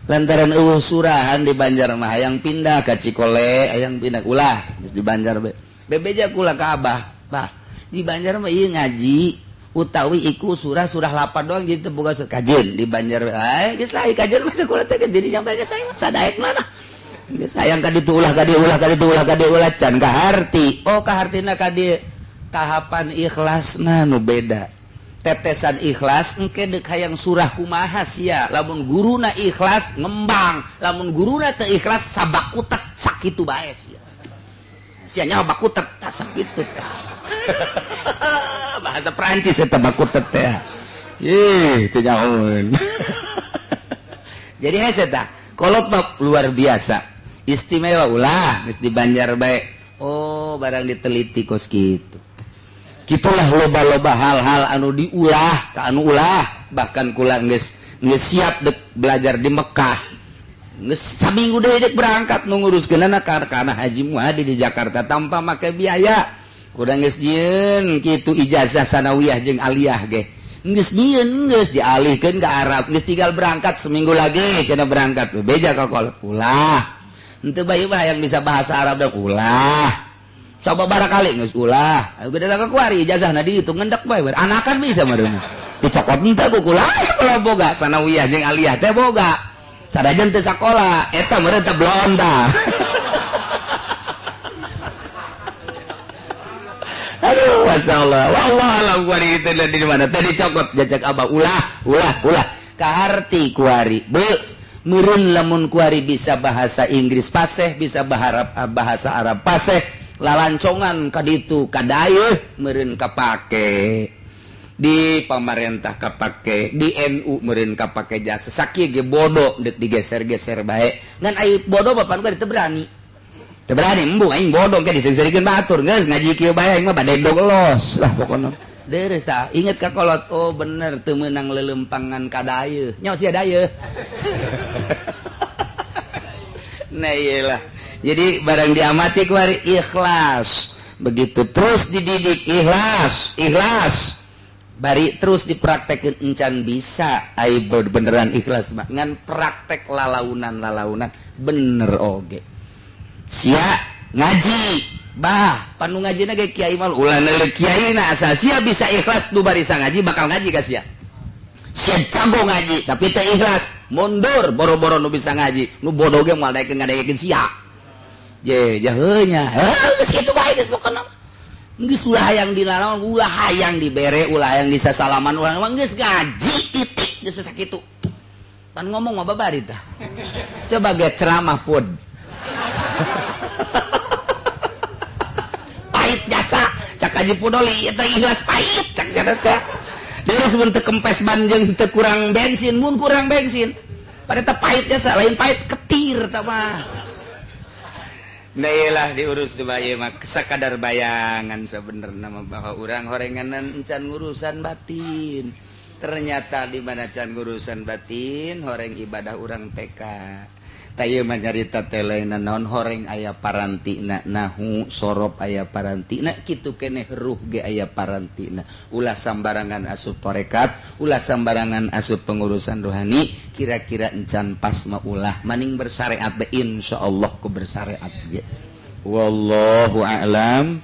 lantaran eueuh surahan di Banjar mah hayang pindah ka Cikole hayang pindah ulah geus di Banjar bae bebeja kula ka Abah Bah di Banjar mah ieu ngaji utawi iku surah 8 doang jadi boga kajen di Banjar geus lain kajen mah sekolah teh geus jadi sampai ke saya sadaekna lah geus hayang ka ditu ulah ka dieu ulah ka ditu ulah ka dieu ulah can kaharti kahartina ka dieu tahapan ikhlasna nu beda tetesan ikhlas engke deuk hayang surah kumaha sia lamun guruna ikhlas ngembang lamun guruna teu ikhlas sabakutek sakitu bae sia nya bakutek sakitu bahasa Prancis eta bakutek teh teu nyahoeun jadi hese tah kolot mah luar biasa istimewa ulah geus di Banjar bae barang diteliti kos kitu gitulah loba-loba hal-hal anu diulah ka anu ulah bahkan kula geus siap dek belajar di Mekah geus saminggu deui dek berangkat nu nguruskeunana kana Haji Muhadi di Jakarta tanpa make biaya kurang geus nyieun kitu ijazah sanawiyah jeung aliyah ge geus nyieun geus dialihkeun ka Arab geus tinggal berangkat seminggu lagi cenah berangkat beja ka kolot ulah henteu bae mah yang bisa bahasa Arab dah ulah coba barakali geus ulah gede ka kuari ijazahna di itu ngendek bae anakan bisa meureun dicokot henteu ku kula kalau boga sanawiyah jeung aliyah teh boga sadajan teu sakola eta meureun teh blonda aduh masyaallah wallah alam kuari itu di mana tadi cokot jajak Abah ulah kaharti kuari meureun lamun kuari bisa bahasa Inggris paseh bisa bahasa Arab paseh lalancongan kaditu kadayeuh meureun kapake di pamarentah kapake di NU meureun kapake jasa sakieu ge bodoh deuk digeser-geser bae ngan aya bodoh bapan gua teu berani embung aing bodoh ge diseri-serikeun batur geus ngaji kieu bae aing mah bade los lah pokona deres tah inget ka kolot bener teu meunang lelempangan kadayeuh nya sia dayeuh nah iyalah jadi barang diamati kuari ikhlas begitu terus dididik ikhlas bari terus dipraktekeun encan bisa ai beneran ikhlas mah ngan praktek lalaunan bener oge sia ngaji bah panu ngajina ge kiai mah ulah neuleuh kiaina asal sia bisa ikhlas nu barisa ngaji bakal ngaji ka sia jago ngaji tapi teu ikhlas mundur boro-boro nu bisa ngaji nu bodoh ge moal daekeun ngadaekeun sia jaheunya geus kitu bae geus pokona geus ulah hayang dilalawan ulah hayang dibere ulah hayang disasalaman ulah geus ngaji titik geus sakitu pan ngomong mah babari tah coba ge ceramah pun pahit jasa cak Haji Pudoli eta ikhlas pahit cak gadata deui mun teu kempes ban jeung teu kurang bensin mun kurang bensin pada teh pahit jasa lain pahit ketir tah mah nah iyalah diurus coba ieu mah sakadar bayangan sebenarnya mah bahwa urang horenganan encan urusan batin ternyata di mana can urusan batin horeng ibadah urang TK tayeu mah nyarita teh lainna naon horeng aya parantina nahu sorop aya parantina kitu keneh ruh ge aya parantina ulah sambarangan asup tarekat ulah sambarangan asup pengurusan rohani kira-kira encan pas mah ulah maning bersyariat be insyaallah ku bersyariat ge wallahu a'lam